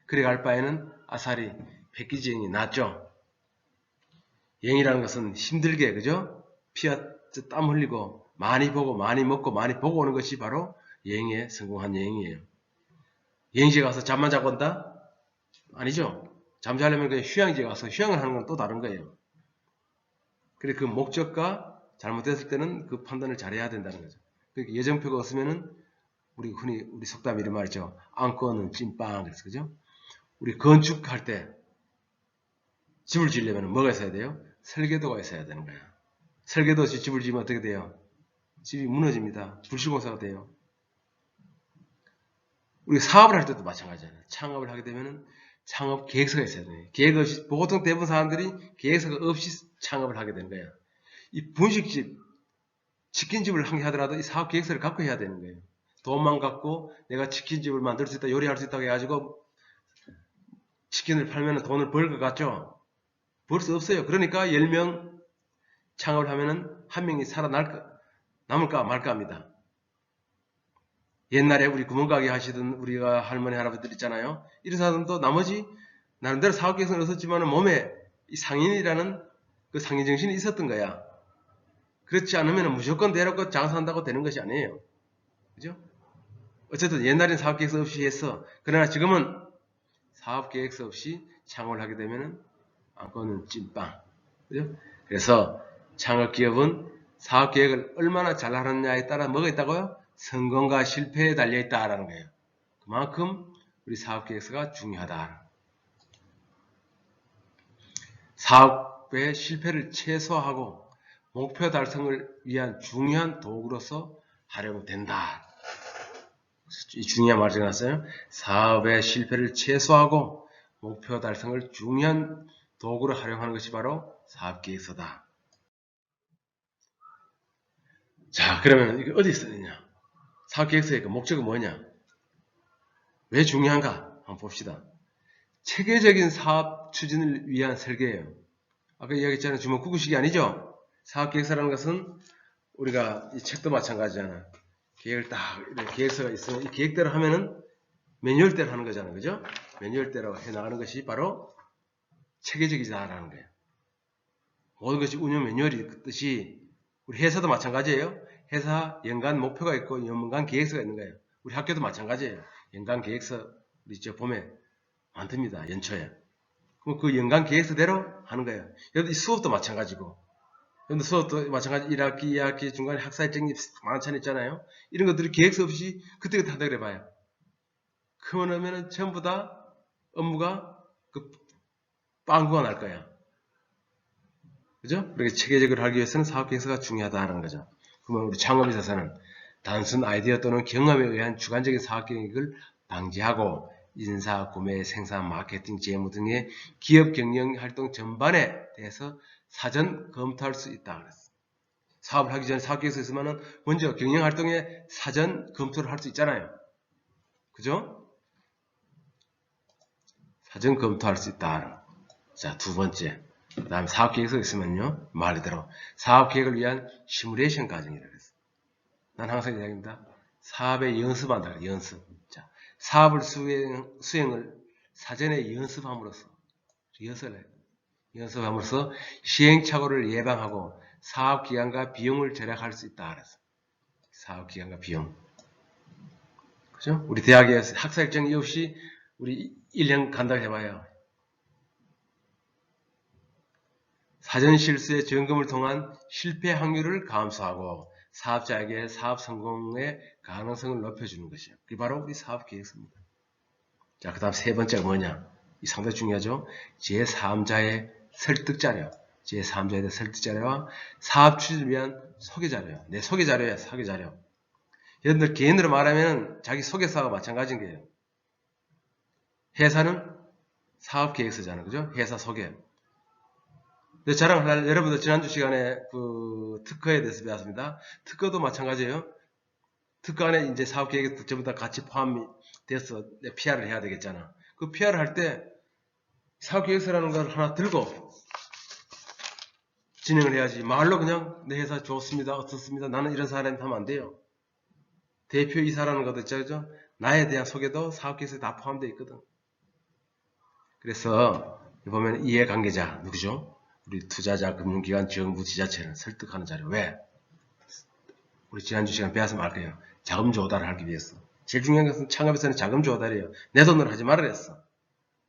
그래 갈 바에는 아사리 패키지 여행이 낫죠. 여행이라는 것은 힘들게, 그죠? 피와 땀 흘리고 많이 보고 많이 먹고 많이 보고 오는 것이 바로 여행에 성공한 여행이에요. 여행지에 가서 잠만 자고 온다? 아니죠. 잠자려면 그냥 휴양지에 가서 휴양을 하는 건 또 다른 거예요. 그래 그 목적과 잘못됐을 때는 그 판단을 잘해야 된다는 거죠. 그러니까 예정표가 없으면은 우리 흔히 우리 속담 이런 말이죠. 안건은 찐빵 그래서 그죠? 우리 건축할 때 집을 지으려면 뭐가 있어야 돼요? 설계도가 있어야 되는 거야. 설계도 없이 집을 지으면 어떻게 돼요? 집이 무너집니다. 불실공사가 돼요. 우리 사업을 할 때도 마찬가지잖아요. 창업을 하게 되면은 창업 계획서가 있어야 돼요. 계획 없이 보통 대부분 사람들이 계획서가 없이 창업을 하게 되는 거예요. 이 분식집, 치킨집을 하더라도 이 사업 계획서를 갖고 해야 되는 거예요. 돈만 갖고 내가 치킨집을 만들 수 있다, 요리할 수 있다고 해가지고 치킨을 팔면 돈을 벌 것 같죠? 벌 수 없어요. 그러니까 10명 창업을 하면은 한 명이 남을까 말까 합니다. 옛날에 우리 구멍가게 하시던 우리가 할머니, 할아버지들 있잖아요. 이런 사람도 나머지 나름대로 사업 계획서는 없었지만 몸에 이 상인이라는 그 상인정신이 있었던 거야. 그렇지 않으면 무조건 대놓고 장사한다고 되는 것이 아니에요. 그죠? 어쨌든 옛날엔 사업계획서 없이 했어. 그러나 지금은 사업계획서 없이 창업을 하게 되면은 안건은 찐빵. 그죠? 그래서 창업기업은 사업계획을 얼마나 잘 하느냐에 따라 뭐가 있다고요? 성공과 실패에 달려있다라는 거예요. 그만큼 우리 사업계획서가 중요하다. 사업의 실패를 최소화하고 목표 달성을 위한 중요한 도구로서 활용된다. 이 중요한 말 적어놨어요. 사업의 실패를 최소화하고 목표 달성을 중요한 도구로 활용하는 것이 바로 사업계획서다. 자, 그러면 이게 어디 쓰느냐? 사업계획서의 그 목적은 뭐냐? 왜 중요한가? 한번 봅시다. 체계적인 사업 추진을 위한 설계예요. 아까 이야기했잖아요. 주먹구구식이 아니죠? 사업계획서라는 것은 우리가 이 책도 마찬가지잖아. 계획을 딱 이렇게 계획서가 있으면 이 계획대로 하면은 매뉴얼대로 하는 거잖아요. 그죠? 매뉴얼대로 해나가는 것이 바로 체계적이다라는 거예요. 모든 것이 운영 매뉴얼이 뜻이 우리 회사도 마찬가지예요. 회사 연간 목표가 있고 연간 계획서가 있는 거예요. 우리 학교도 마찬가지예요. 연간 계획서 우리 저 봄에 만듭니다. 연초에. 그럼 그 연간 계획서대로 하는 거예요. 여러분 수업도 마찬가지고. 여러분 수업도 마찬가지 1학기, 2학기 중간에 학사 일정이 많잖아요. 있잖아요. 이런 것들이 계획서 없이 그때그때 한다 그래 봐요. 그러면은 전부 다 업무가 그 빵꾸가 날 거야. 그죠? 그렇게 체계적으로 하기 위해서는 사업계획서가 중요하다는 거죠. 그러면 우리 창업에서는 단순 아이디어 또는 경험에 의한 주관적인 사업계획을 방지하고 인사, 구매, 생산, 마케팅, 재무 등의 기업 경영 활동 전반에 대해서 사전 검토할 수 있다 그랬어. 사업을 하기 전에 사업계획서 있으면은 먼저 경영 활동에 사전 검토를 할 수 있잖아요. 그죠? 사전 검토할 수 있다. 자, 두 번째. 그 다음 사업계획서 있으면요. 말 그대로 사업계획을 위한 시뮬레이션 과정이라고 했어. 난 항상 이야기합니다. 사업에 연습한다 그래. 연습. 자, 사업을 수행을 사전에 연습함으로써 연습함으로써 시행착오를 예방하고 사업기간과 비용을 절약할 수 있다 그랬어. 사업기간과 비용. 그죠? 우리 대학에 학사 일정이 없이 우리 1년 간다고 해봐요. 사전 실수의 점검을 통한 실패 확률을 감소하고 사업자에게 사업 성공의 가능성을 높여주는 것이에요. 그게 바로 우리 사업 계획서입니다. 자, 그 다음 세 번째가 뭐냐? 이 상당히 중요하죠. 제3자의 설득 자료, 제3자에 대한 설득 자료와 사업 추진을 위한 소개 자료예요. 내 소개 자료야, 소개 자료. 여러분들 개인으로 말하면 자기 소개서와 마찬가지인 거예요. 회사는 사업 계획서잖아요, 그죠? 회사 소개. 자랑할 여러분들 지난주 시간에 그 특허에 대해서 배웠습니다. 특허도 마찬가지예요. 특허 안에 이제 사업 계획이 전부 다 같이 포함이 돼서 PR을 해야 되겠잖아. 그 PR을 할 때 사업 계획서라는 걸 하나 들고 진행을 해야지. 말로 그냥 내 회사 좋습니다, 어떻습니다, 나는 이런 사람이 하면 안 돼요. 대표이사라는 것도 있죠. 나에 대한 소개도 사업 계획서에 다 포함되어 있거든. 그래서 보면 이해관계자 누구죠? 우리 투자자, 금융기관, 정부, 지자체를 설득하는 자료. 왜? 우리 지난주 시간에 배워서 말 거예요. 자금 조달을 하기 위해서. 제일 중요한 것은 창업에서는 자금 조달이에요. 내 돈으로 하지 말아야 했어.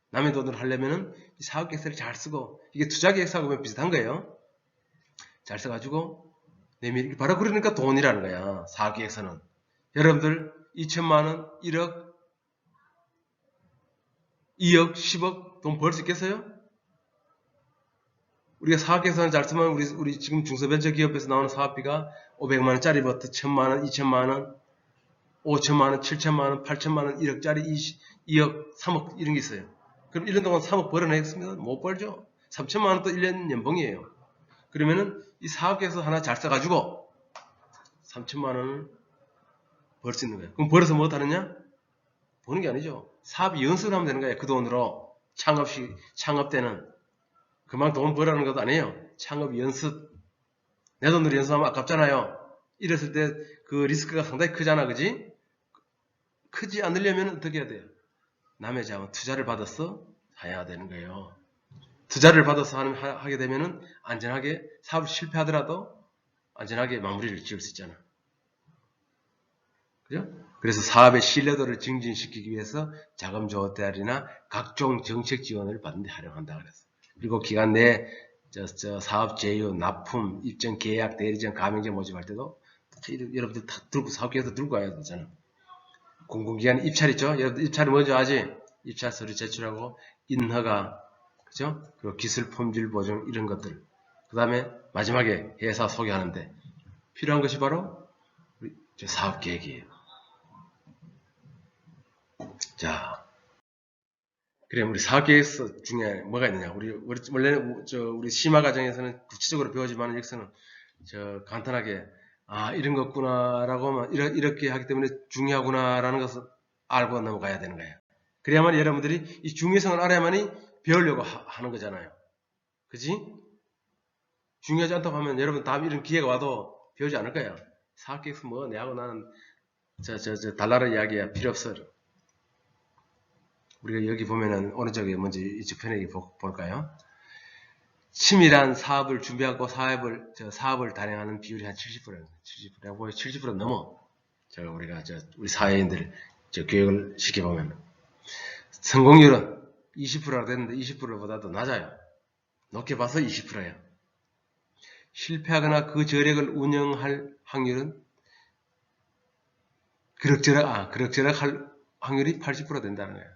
남의 돈으로 하려면은 이 사업계획서를 잘 쓰고, 이게 투자계획서하고 비슷한 거예요. 잘 써가지고 내밀기. 바로 그러니까 돈이라는 거야. 사업계획서는. 여러분들 2천만원, 1억, 2억, 10억 돈 벌 수 있겠어요? 우리가 사업계획서는 잘 쓰면 우리 지금 중소벤처기업에서 나오는 사업비가 500만원짜리부터 1000만원, 2000만원, 5천만원, 7천만원, 8천만원, 1억짜리, 2억, 3억 이런 게 있어요. 그럼 1년 동안 3억 벌어내겠습니다? 못 벌죠. 3천만원 또 1년 연봉이에요. 그러면은 이 사업계획서 하나 잘 써가지고 3천만원을 벌 수 있는 거예요. 그럼 벌어서 뭐 하느냐? 버는 게 아니죠. 사업 연습을 하면 되는 거예요. 그 돈으로 창업 때는. 그만 돈 벌라는 것도 아니에요. 창업 연습. 내 돈으로 연습하면 아깝잖아요. 이랬을 때 그 리스크가 상당히 크잖아, 그지? 크지 않으려면 어떻게 해야 돼요? 남의 자원, 투자를 받아서 해야 되는 거예요. 투자를 받아서 하게 되면은 안전하게 사업을 실패하더라도 안전하게 마무리를 지을 수 있잖아. 그죠? 그래서 사업의 신뢰도를 증진시키기 위해서 자금 조달이나 각종 정책 지원을 받는 데 활용한다 그랬어. 그리고 기간 내에 사업 제휴, 납품, 입점, 계약, 대리점, 가맹점 모집할 때도 여러분들 다 들고 사업계획서 들고 가야 되잖아. 공공기관 입찰 있죠? 여러분들 입찰을 먼저 하지. 입찰 서류 제출하고 인허가, 그죠? 그리고 기술 품질 보증 이런 것들. 그 다음에 마지막에 회사 소개하는데 필요한 것이 바로 우리 사업계획이에요. 자, 그래 우리 사업계획서 중에 뭐가 있느냐? 원래는 우리 심화 과정에서는 구체적으로 배우지만 여기서는 간단하게 이런 거구나라고 이렇게 하기 때문에 중요하구나라는 것을 알고 넘어가야 되는 거예요. 그래야만 여러분들이 이 중요성을 알아야만이 배우려고 하는 거잖아요. 그지? 중요하지 않다고 하면 여러분 다음 이런 기회가 와도 배우지 않을 거예요. 사업계획서 뭐 내하고 나는 달나라 이야기야 필요 없어. 우리가 여기 보면은 오른쪽에 먼저 이쪽 편에 볼까요? 치밀한 사업을 준비하고 사업을 단행하는 비율이 한 70%예요. 70% 넘어. 우리가 우리 사회인들 교육을 시켜보면 성공률은 20%라 됐는데 20%보다도 낮아요. 높게 봐서 20%예요. 실패하거나 그 저력을 운영할 확률은 그럭저럭 할 확률이 80% 된다는 거예요.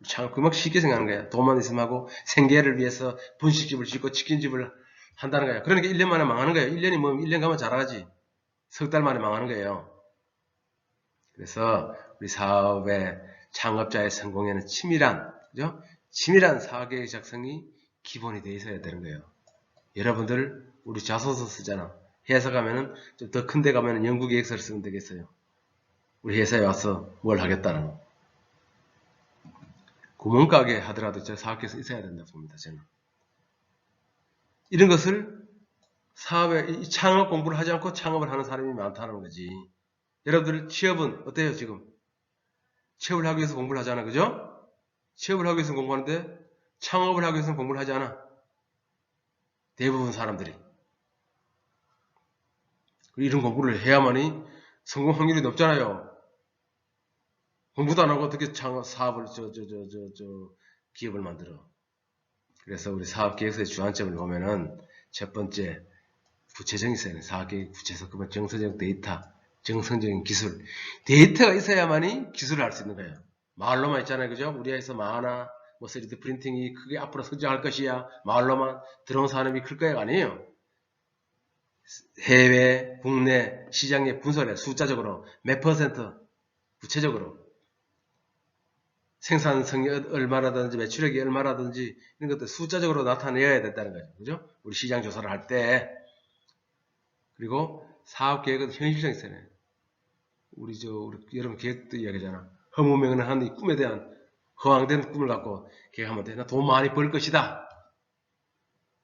참 그만 쉽게 생각하는 거예요. 돈만 있으면 하고 생계를 위해서 분식집을 짓고 치킨집을 한다는 거예요. 그러니까 1년 만에 망하는 거예요. 1년이 뭐 1년 가면 잘하지. 석 달 만에 망하는 거예요. 그래서 우리 사업의 창업자의 성공에는 치밀한 사업계획 작성이 기본이 돼 있어야 되는 거예요. 여러분들 우리 자소서 쓰잖아. 회사 가면은 좀 더 큰 데 가면은 연구 계획서를 쓰면 되겠어요. 우리 회사에 와서 뭘 하겠다는 거. 구멍가게 하더라도 저 사업계획서 있어야 된다 봅니다. 저는 이런 것을 사업에 창업 공부를 하지 않고 창업을 하는 사람이 많다는 거지. 여러분들 취업은 어때요 지금? 취업을 하기 위해서 공부를 하잖아, 그죠? 취업을 하기 위해서 공부하는데 창업을 하기 위해서는 공부를 하지 않아. 대부분 사람들이. 이런 공부를 해야만이 성공 확률이 높잖아요. 공부도 안 하고 어떻게 사업을 기업을 만들어. 그래서 우리 사업계획서의 주안점을 보면은 첫 번째 구체적인 있어야 돼. 사업계획 구체적 그러면 정서적 데이터, 정성적인 기술. 데이터가 있어야만이 기술을 할 수 있는 거예요. 말로만 있잖아요, 그죠? 우리 회사 많아. 뭐 3D 프린팅이 크게 앞으로 성장할 것이야. 말로만 들어온 산업이 클 거야 아니에요. 해외, 국내 시장의 분석에 숫자적으로 몇 퍼센트 구체적으로 생산성이 얼마라든지 매출액이 얼마라든지 이런 것들 숫자적으로 나타내야 된다는 거죠. 그죠? 우리 시장 조사를 할 때. 그리고 사업 계획은 현실성이 있어야 돼요. 우리 여러분 계획도 이야기하잖아. 허무맹랑한 하는 이 꿈에 대한 허황된 꿈을 갖고 계획하면 돼. 나 돈 많이 벌 것이다.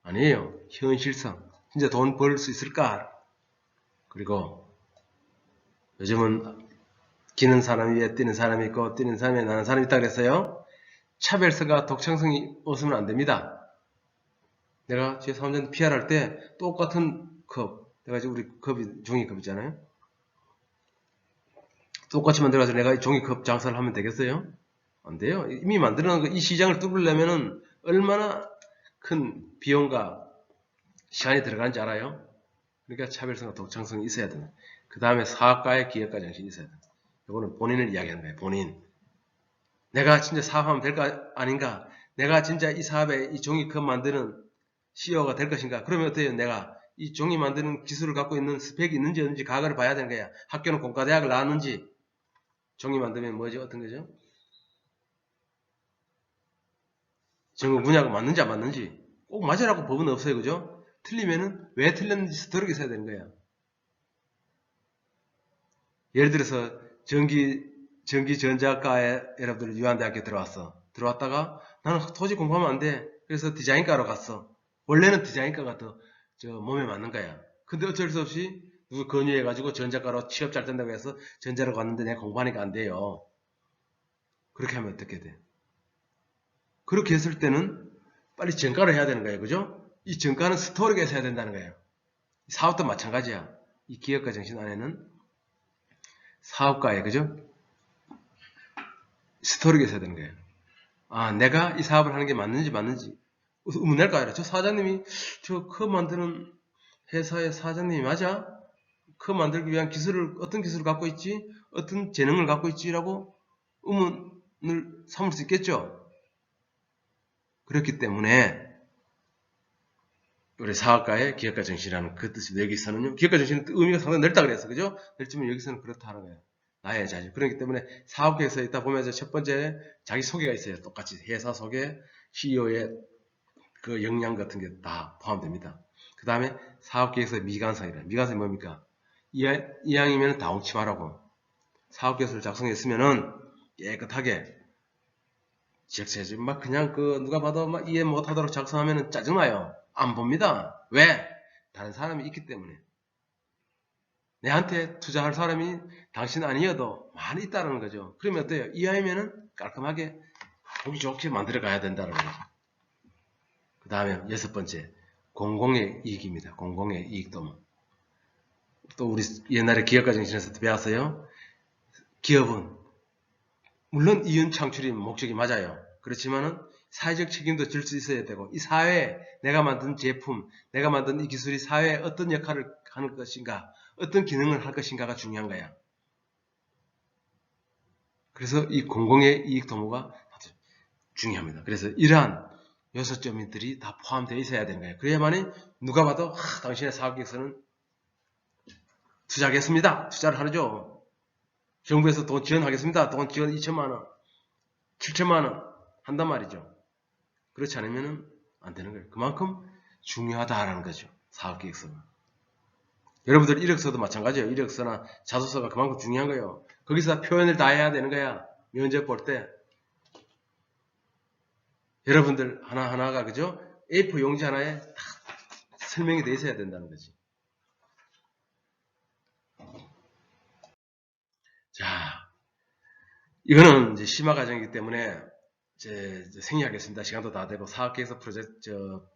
아니에요. 현실성. 진짜 돈 벌 수 있을까? 그리고 요즘은 기는 사람이 위에 뛰는 사람이 있고 뛰는 사람이 위에 나는 사람이 있다 그랬어요. 차별성과 독창성이 없으면 안 됩니다. 내가 제 사원장 PR 할 때 똑같은 컵, 내가 지금 우리 컵이 종이컵 있잖아요. 똑같이 만들어서 내가 종이컵 장사를 하면 되겠어요? 안 돼요. 이미 만들어 놓은 거, 이 시장을 뚫으려면은 얼마나 큰 비용과 시간이 들어가는지 알아요? 그러니까 차별성과 독창성이 있어야 된다. 그 다음에 사업가의 기업가 정신이 있어야 된다. 이거는 본인을 이야기하는 거예요. 본인. 내가 진짜 사업하면 될까 아닌가? 내가 진짜 이 사업에 이 종이컵 만드는 CEO가 될 것인가? 그러면 어때요? 내가 이 종이 만드는 기술을 갖고 있는 스펙이 있는지 없는지 과거를 봐야 되는 거야. 학교는 공과대학을 나왔는지 종이 만들면 뭐죠? 어떤 거죠? 전공 분야가 맞는지 안 맞는지 꼭 맞으라고 법은 없어요. 그죠? 틀리면은 왜 틀렸는지 스토리가 있어야 되는 거야. 예를 들어서 전기전자과에 여러분들 유한대학교 들어왔다가 나는 도저히 공부하면 안 돼. 그래서 디자인과로 갔어. 원래는 디자인과가 더 몸에 맞는 거야. 근데 어쩔 수 없이 누구 권유해가지고 전자과로 취업 잘 된다고 해서 전자로 갔는데 내가 공부하니까 안 돼요. 그렇게 하면 어떻게 돼? 그렇게 했을 때는 빨리 전과를 해야 되는 거예요. 그죠? 이 전과는 스토리가 있어야 된다는 거예요. 사업도 마찬가지야. 이 기업가 정신 안에는 사업가에, 그죠? 스토리가 있어야 되는 거예요. 아, 내가 이 사업을 하는 게 맞는지 의문낼까 아니라 저 사장님이 저 컵 만드는 회사의 사장님이 맞아? 컵 만들기 위한 어떤 기술을 갖고 있지? 어떤 재능을 갖고 있지라고 의문을 삼을 수 있겠죠? 그렇기 때문에 우리 사업가의 기업가 정신이라는 그 뜻이 여기서는요. 기업가 정신은 의미가 상당히 넓다 그랬어. 그죠? 넓지만 여기서는 그렇다 하는 거예요. 나의 자질. 그렇기 때문에 사업계획서에 있다 보면 첫 번째 자기 소개가 있어요. 똑같이 회사 소개, CEO의 그 역량 같은 게 다 포함됩니다. 그 다음에 사업계획서의 미관성이라. 미관성이 뭡니까? 이왕이면 다홍치 마라고. 사업계획서를 작성했으면은 깨끗하게 지적체지 막 그냥 누가 봐도 막 이해 못하도록 작성하면은 짜증나요. 안 봅니다. 왜? 다른 사람이 있기 때문에. 내한테 투자할 사람이 당신 아니어도 많이 있다는 거죠. 그러면 어때요? 이왕이면은 깔끔하게 보기 좋게 만들어 가야 된다는 거죠. 그 다음에 6번째, 공공의 이익입니다. 공공의 이익도. 또 우리 옛날에 기업가 정신에서 배웠어요. 기업은 물론 이윤 창출이 목적이 맞아요. 그렇지만은 사회적 책임도 질 수 있어야 되고, 이 사회에 내가 만든 제품, 내가 만든 이 기술이 사회에 어떤 역할을 하는 것인가, 어떤 기능을 할 것인가가 중요한 거야. 그래서 이 공공의 이익 도모가 중요합니다. 그래서 이러한 요소점들이 다 포함되어 있어야 되는 거예요. 그래야만이 누가 봐도 당신의 사업계획서는 투자하겠습니다. 투자를 하죠. 정부에서 돈 지원하겠습니다. 돈 지원 2천만 원, 7천만 원 한단 말이죠. 그렇지 않으면 안 되는 거예요. 그만큼 중요하다라는 거죠. 사업계획서가. 여러분들 이력서도 마찬가지예요. 이력서나 자소서가 그만큼 중요한 거예요. 거기서 표현을 다 해야 되는 거야. 면접 볼 때. 여러분들 하나하나가 그죠? A4 용지 하나에 다 설명이 돼 있어야 된다는 거지. 자, 이거는 이제 심화 과정이기 때문에 이제 생략하겠습니다. 시간도 다 되고 사업계획서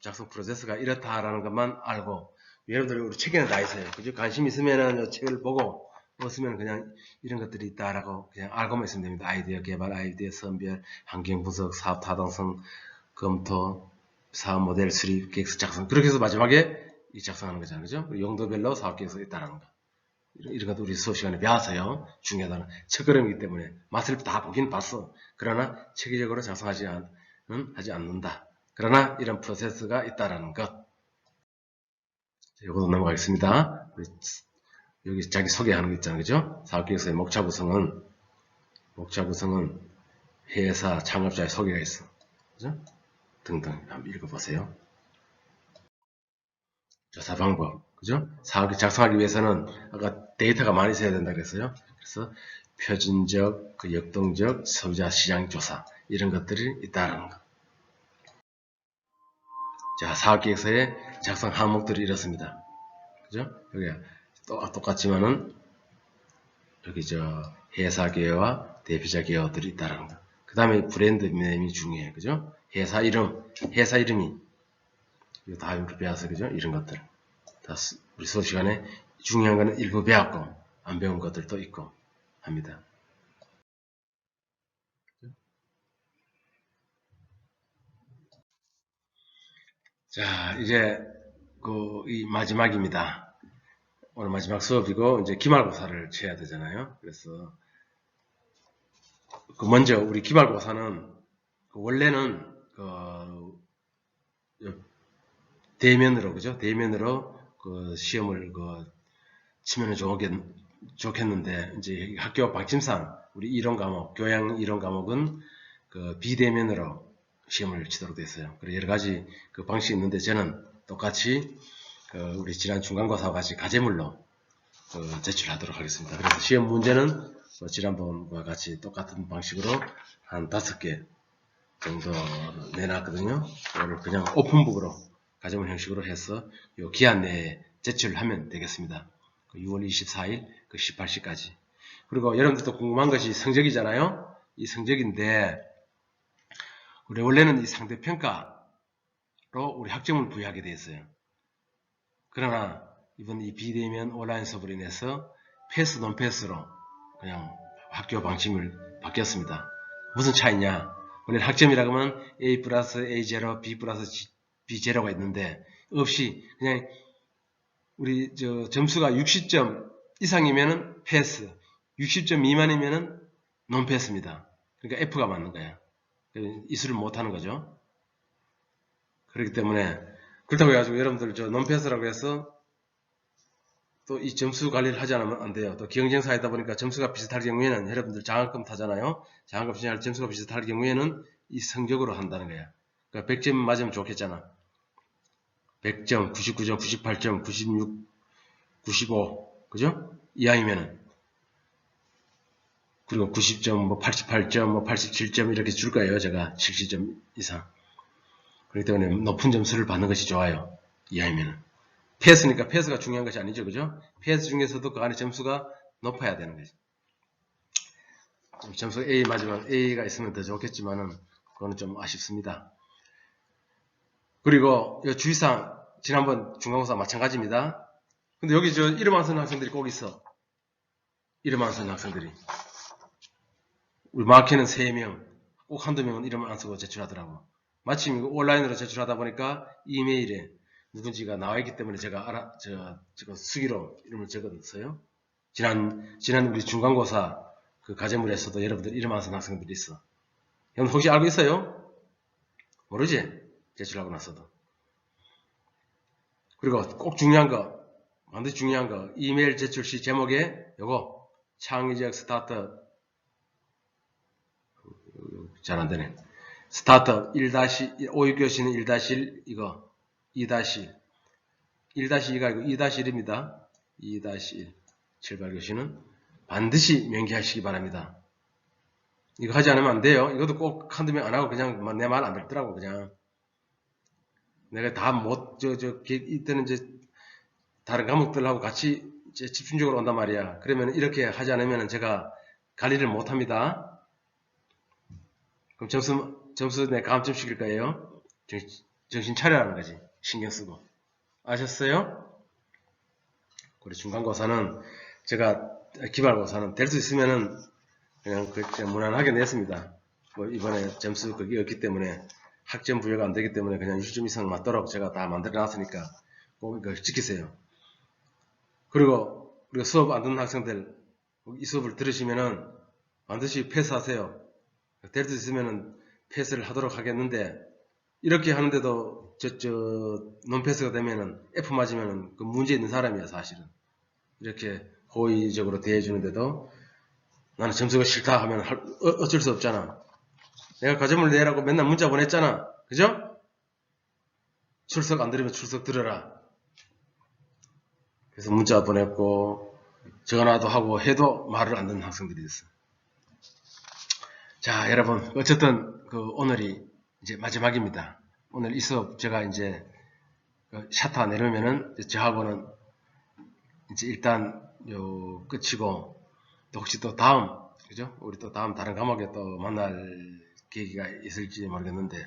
작성 프로세스가 이렇다라는 것만 알고 여러분들 우리 책에는 다 있어요. 그죠? 관심 있으면은 책을 보고 없으면 그냥 이런 것들이 있다라고 그냥 알고만 있으면 됩니다. 아이디어 개발, 아이디어 선별, 환경 분석, 사업 타당성 검토, 사업 모델 수립, 계획서 작성. 그렇게 해서 마지막에 이 작성하는 거잖아요. 그죠? 용도별로 사업계획서 있다라는 거. 이런 것도 우리 수업 시간에 배웠어요. 중요하다는 첫걸음이기 때문에 맛을 다 보긴 봤어. 그러나 체계적으로 작성하지 않는다. 그러나 이런 프로세스가 있다라는 것. 이것도 넘어가겠습니다. 여기 자기 소개하는 거 있잖아요. 그죠? 사업계획서의 목차 구성은 회사 창업자의 소개가 있어. 그죠? 등등 한번 읽어보세요. 조사 방법. 그죠? 사업을 작성하기 위해서는 아까 데이터가 많이 있어야 된다 그랬어요. 그래서 표준적, 역동적, 소비자 시장 조사 이런 것들이 있다는 거. 자, 사업계획서의 작성 항목들이 이렇습니다. 그죠? 여기 똑같지만은 여기 회사 개요와 대표자 개요들이 있다는 거. 그 다음에 브랜드 네임이 중요해요. 그죠? 회사 이름이 이거 다 이렇게 배웠어요. 그죠? 이런 것들. 다 우리 수업 시간에 중요한 거는 일부 배웠고 안 배운 것들도 있고 합니다. 자, 이제 이 마지막입니다. 오늘 마지막 수업이고 이제 기말고사를 쳐야 되잖아요. 그래서 먼저 우리 기말고사는 원래는 대면으로 그죠? 대면으로 시험을 치면은 좋겠는데 이제 학교 방침상 우리 이론 과목, 교양 이론 과목은 비대면으로 시험을 치도록 됐어요. 그리고 여러 가지 방식이 있는데 저는 똑같이 우리 지난 중간고사와 같이 가제물로 제출하도록 하겠습니다. 그래서 시험 문제는 지난번과 같이 똑같은 방식으로 한 5개 정도 내놨거든요. 오늘 그냥 오픈북으로 가제물 형식으로 해서 요 기한 내에 제출하면 되겠습니다. 6월 24일 18시까지. 그리고 여러분들도 궁금한 것이 성적이잖아요. 이 성적인데 우리 원래는 이 상대평가로 우리 학점을 부여하게 되어 있어요. 그러나 이번 이 비대면 온라인 수업으로 인해서 패스 논패스로 그냥 학교 방침을 바뀌었습니다. 무슨 차이냐? 원래 학점이라고 하면 A 플러스 A0, B 플러스 B0가 있는데 없이 그냥 우리 점수가 60점 이상이면은 패스, 60점 미만이면은 논패스입니다. 그러니까 F가 맞는 거야. 이수를 못하는 거죠. 그렇기 때문에 그렇다고 해가지고 여러분들 논패스라고 해서 또 이 점수 관리를 하지 않으면 안 돼요. 또 경쟁사이다 보니까 점수가 비슷할 경우에는 여러분들 장학금 타잖아요. 장학금 신청할 점수가 비슷할 경우에는 이 성적으로 한다는 거야. 그러니까 100점 맞으면 좋겠잖아. 100점, 99점, 98점, 96, 95, 그죠? 이하이면은. 그리고 90점, 88점, 87점 이렇게 줄 거예요. 제가 70점 이상. 그렇기 때문에 높은 점수를 받는 것이 좋아요. 이하이면은. 패스니까 패스가 중요한 것이 아니죠. 그죠? 패스 중에서도 그 안에 점수가 높아야 되는 거죠. 점수 A 마지막 A가 있으면 더 좋겠지만은 그거는 좀 아쉽습니다. 그리고 이 주의사항 지난번 중간고사 마찬가지입니다. 근데 여기 저 이름 안 쓰는 학생들이 꼭 있어. 이름 안 쓰는 학생들이. 우리 마키는 3명, 꼭 한두 명은 이름 안 쓰고 제출하더라고. 마침 온라인으로 제출하다 보니까 이메일에 누군지가 나와 있기 때문에 제가 저거 수기로 이름을 적었어요. 지난 우리 중간고사 그 과제물에서도 여러분들 이름 안 쓴 학생들이 있어. 여러분 혹시 알고 있어요? 모르지? 제출하고 나서도. 그리고 꼭 중요한 거, 반드시 중요한 거, 이메일 제출 시 제목에 요거 창의적 스타트업 잘 안되네. 스타트업 5교시는 1-1 이거 2-1 1-2가 아니고 2-1입니다. 2-1 7발교시는 반드시 명기하시기 바랍니다. 이거 하지 않으면 안 돼요. 이것도 꼭 한두 명 안 하고 그냥 내 말 안 듣더라고. 그냥 내가 다 이때는 이제 다른 과목들하고 같이 이제 집중적으로 온단 말이야. 그러면 이렇게 하지 않으면 제가 관리를 못 합니다. 그럼 점수 내 감점 시킬 거예요. 정신 차려라는 거지. 신경 쓰고. 아셨어요? 그리고 중간고사는 제가 기말고사는 될 수 있으면은 그냥 무난하게 냈습니다. 뭐 이번에 점수 그게 없기 때문에 학점 부여가 안 되기 때문에 그냥 60점 이상 맞도록 제가 다 만들어 놨으니까 꼭 이거 지키세요. 그리고 우리가 수업 안 듣는 학생들 이 수업을 들으시면은 반드시 패스하세요. 될 수 있으면은 패스를 하도록 하겠는데 이렇게 하는데도 논패스가 되면은 F 맞으면은 그 문제 있는 사람이야 사실은. 이렇게 호의적으로 대해주는데도 나는 점수가 싫다 하면 어쩔 수 없잖아. 내가 과제물 내라고 맨날 문자 보냈잖아. 그죠? 출석 안 들으면 출석 들어라. 그래서 문자 보냈고 전화도 하고 해도 말을 안 듣는 학생들이 있어. 자, 여러분 어쨌든 오늘이 이제 마지막입니다. 오늘 이 수업 제가 이제 샤타 내려면은 저하고는 이제 일단 끝이고 또 혹시 또 다음 그죠? 우리 또 다음 다른 과목에 또 만날 계기가 있을지 모르겠는데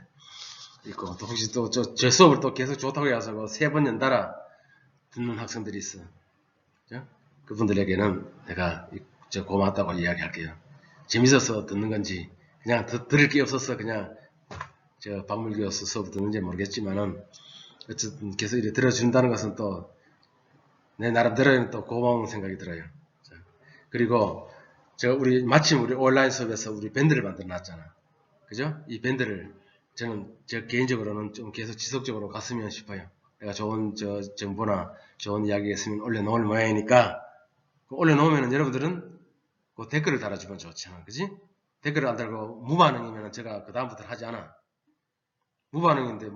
있고 또 혹시 또 저 수업을 또 계속 좋다고 해서 3번 연달아 듣는 학생들이 있어. 그죠? 그분들에게는 내가 고맙다고 이야기할게요. 재밌어서 듣는 건지 그냥 들을 게 없어서 그냥 박물교수 수업 듣는지 모르겠지만은 어쨌든 계속 이렇게 들어준다는 것은 또 내 나름대로는 또 고마운 생각이 들어요. 자, 그리고 마침 우리 온라인 수업에서 우리 밴드를 만들어 놨잖아. 그죠? 이 밴드를 저는 개인적으로는 좀 계속 지속적으로 갔으면 싶어요. 내가 좋은 정보나 좋은 이야기가 있으면 올려놓을 모양이니까 올려놓으면 여러분들은 그 댓글을 달아주면 좋잖아. 그지? 댓글을 안 달고 무반응이면 제가 그 다음부터 하지 않아. 무반응인데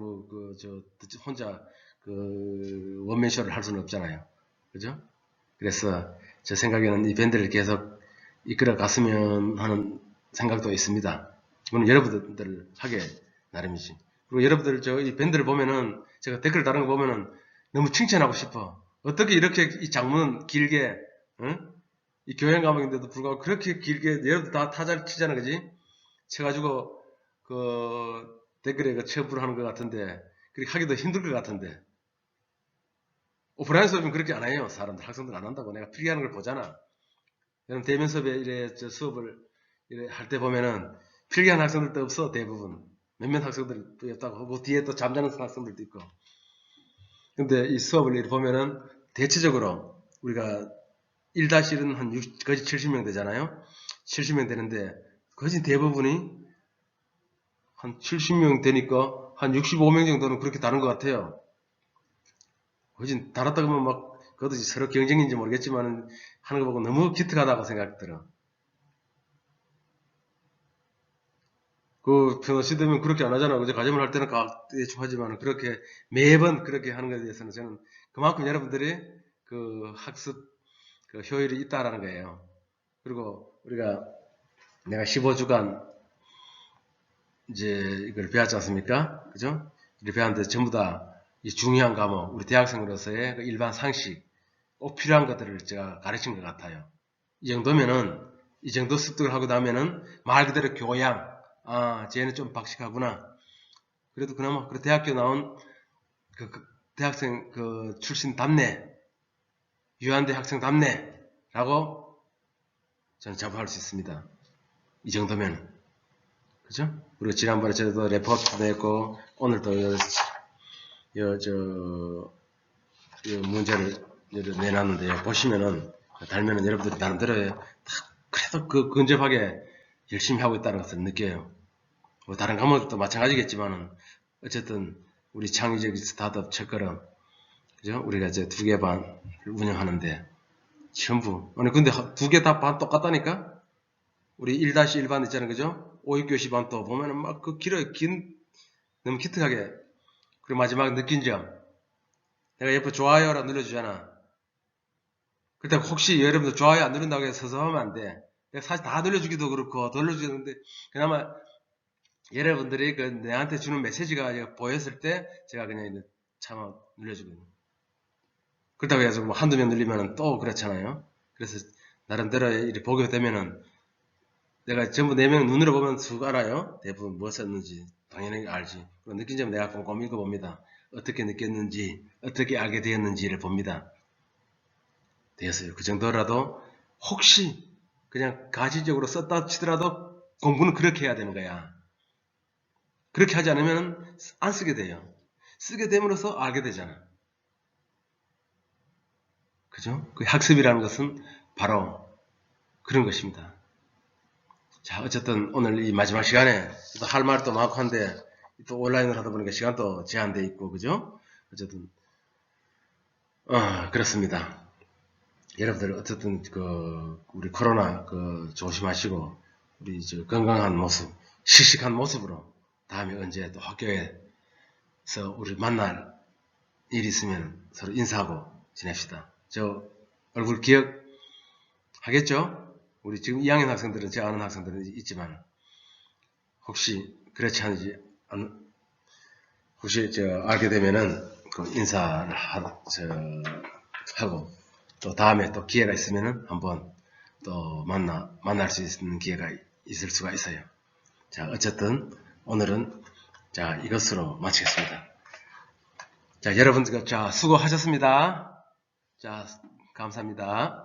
혼자 원맨쇼를 할 수는 없잖아요. 그죠? 그래서 제 생각에는 이 밴드를 계속 이끌어 갔으면 하는 생각도 있습니다. 물론 여러분들 하게 나름이지. 그리고 여러분들 이 밴드를 보면은 제가 댓글 다른 거 보면은 너무 칭찬하고 싶어. 어떻게 이렇게 이 장문 길게 이 교양 과목인데도 불구하고 그렇게 길게 여러분들 다 타자를 치잖아, 그지? 쳐가지고 댓글에 첨부를 하는 것 같은데 그렇게 하기도 힘들 것 같은데 오프라인 수업은 그렇게 안 해요. 사람들 학생들 안 한다고 내가 필기하는 걸 보잖아. 여러분 대면 수업에 수업을 할 때 보면은 필기하는 학생들도 없어. 대부분 몇몇 학생들도 없다고 그 뒤에 또 잠자는 학생들도 있고. 근데 이 수업을 이렇게 보면은 대체적으로 우리가 1-1은 거의 70명 되잖아요. 70명 되는데 거의 대부분이 한 70명 되니까 한 65명 정도는 그렇게 다른 것 같아요. 거의 달았다 그러면 그것도 서로 경쟁인지 모르겠지만 하는 거 보고 너무 기특하다고 생각이 들어. 시대면 그렇게 안 하잖아. 그죠? 과제물 할 때는 대충 하지만 그렇게 매번 그렇게 하는 것에 대해서는 저는 그만큼 여러분들이 학습 효율이 있다라는 거예요. 그리고 내가 15주간 이제 이걸 배웠지 않습니까? 그죠? 이렇게 배웠는데 전부 다 이 중요한 과목, 우리 대학생으로서의 그 일반 상식, 꼭 필요한 것들을 제가 가르친 것 같아요. 이 정도 습득을 하고 나면은 말 그대로 교양, 쟤는 좀 박식하구나. 그래도 그나마 그 대학교 나온 그 대학생 그 출신답네, 유한대 학생답네라고 저는 자부할 수 있습니다. 이 정도면, 그죠? 그리고 지난번에 저도 레포트 냈고 오늘도 요 문제를 내놨는데요. 보시면은 달면은 여러분들이 나름대로 그래도 근접하게 열심히 하고 있다는 것을 느껴요. 뭐 다른 과목도 마찬가지겠지만은 어쨌든 우리 창의적 스타트업 첫걸음, 그죠? 우리가 이제 2개 반을 운영하는데 전부 근데 2개 다 반 똑같다니까? 우리 1-1반 있잖아요, 그죠? 5교시 반 또 보면은 막 그 길어요. 너무 기특하게. 그리고 마지막 느낀 점, 내가 옆에 좋아요라 눌러주잖아. 그때 혹시 여러분들 좋아요 안 누른다고 해서 서서하면 안 돼. 내가 사실 다 눌러주기도 그렇고 눌러주는데 그나마 여러분들이 그 내한테 주는 메시지가 보였을 때 제가 그냥 참아 눌러주거든요. 그렇다고 해서 뭐 한두 명 눌리면 또 그렇잖아요. 그래서 나름대로 이렇게 보게 되면은 내가 전부 4명 눈으로 보면 쑥 알아요. 대부분 뭐 썼는지 당연히 알지. 그리고 느낀 점 내가 꼼꼼히 읽어봅니다. 어떻게 느꼈는지, 어떻게 알게 되었는지를 봅니다. 되었어요. 그 정도라도 혹시 그냥 가시적으로 썼다 치더라도 공부는 그렇게 해야 되는 거야. 그렇게 하지 않으면 안 쓰게 돼요. 쓰게 됨으로써 알게 되잖아. 그죠? 그 학습이라는 것은 바로 그런 것입니다. 자, 어쨌든 오늘 이 마지막 시간에 또 할 말도 많고 한데 또 온라인으로 하다 보니까 시간도 제한되어 있고, 그죠? 어쨌든 그렇습니다. 여러분들 어쨌든 우리 코로나 조심하시고 우리 건강한 모습, 씩씩한 모습으로 다음에 언제 또 학교에서 우리 만날 일이 있으면 서로 인사하고 지냅시다. 저 얼굴 기억하겠죠? 우리 지금 2학년 학생들은 제가 아는 학생들은 있지만 혹시 그렇지 않은지 혹시 알게 되면은 인사를 하고 또 다음에 또 기회가 있으면은 한번 또 만날 수 있는 기회가 있을 수가 있어요. 자, 어쨌든 오늘은 자 이것으로 마치겠습니다. 자, 여러분 수고하셨습니다. 자, 감사합니다.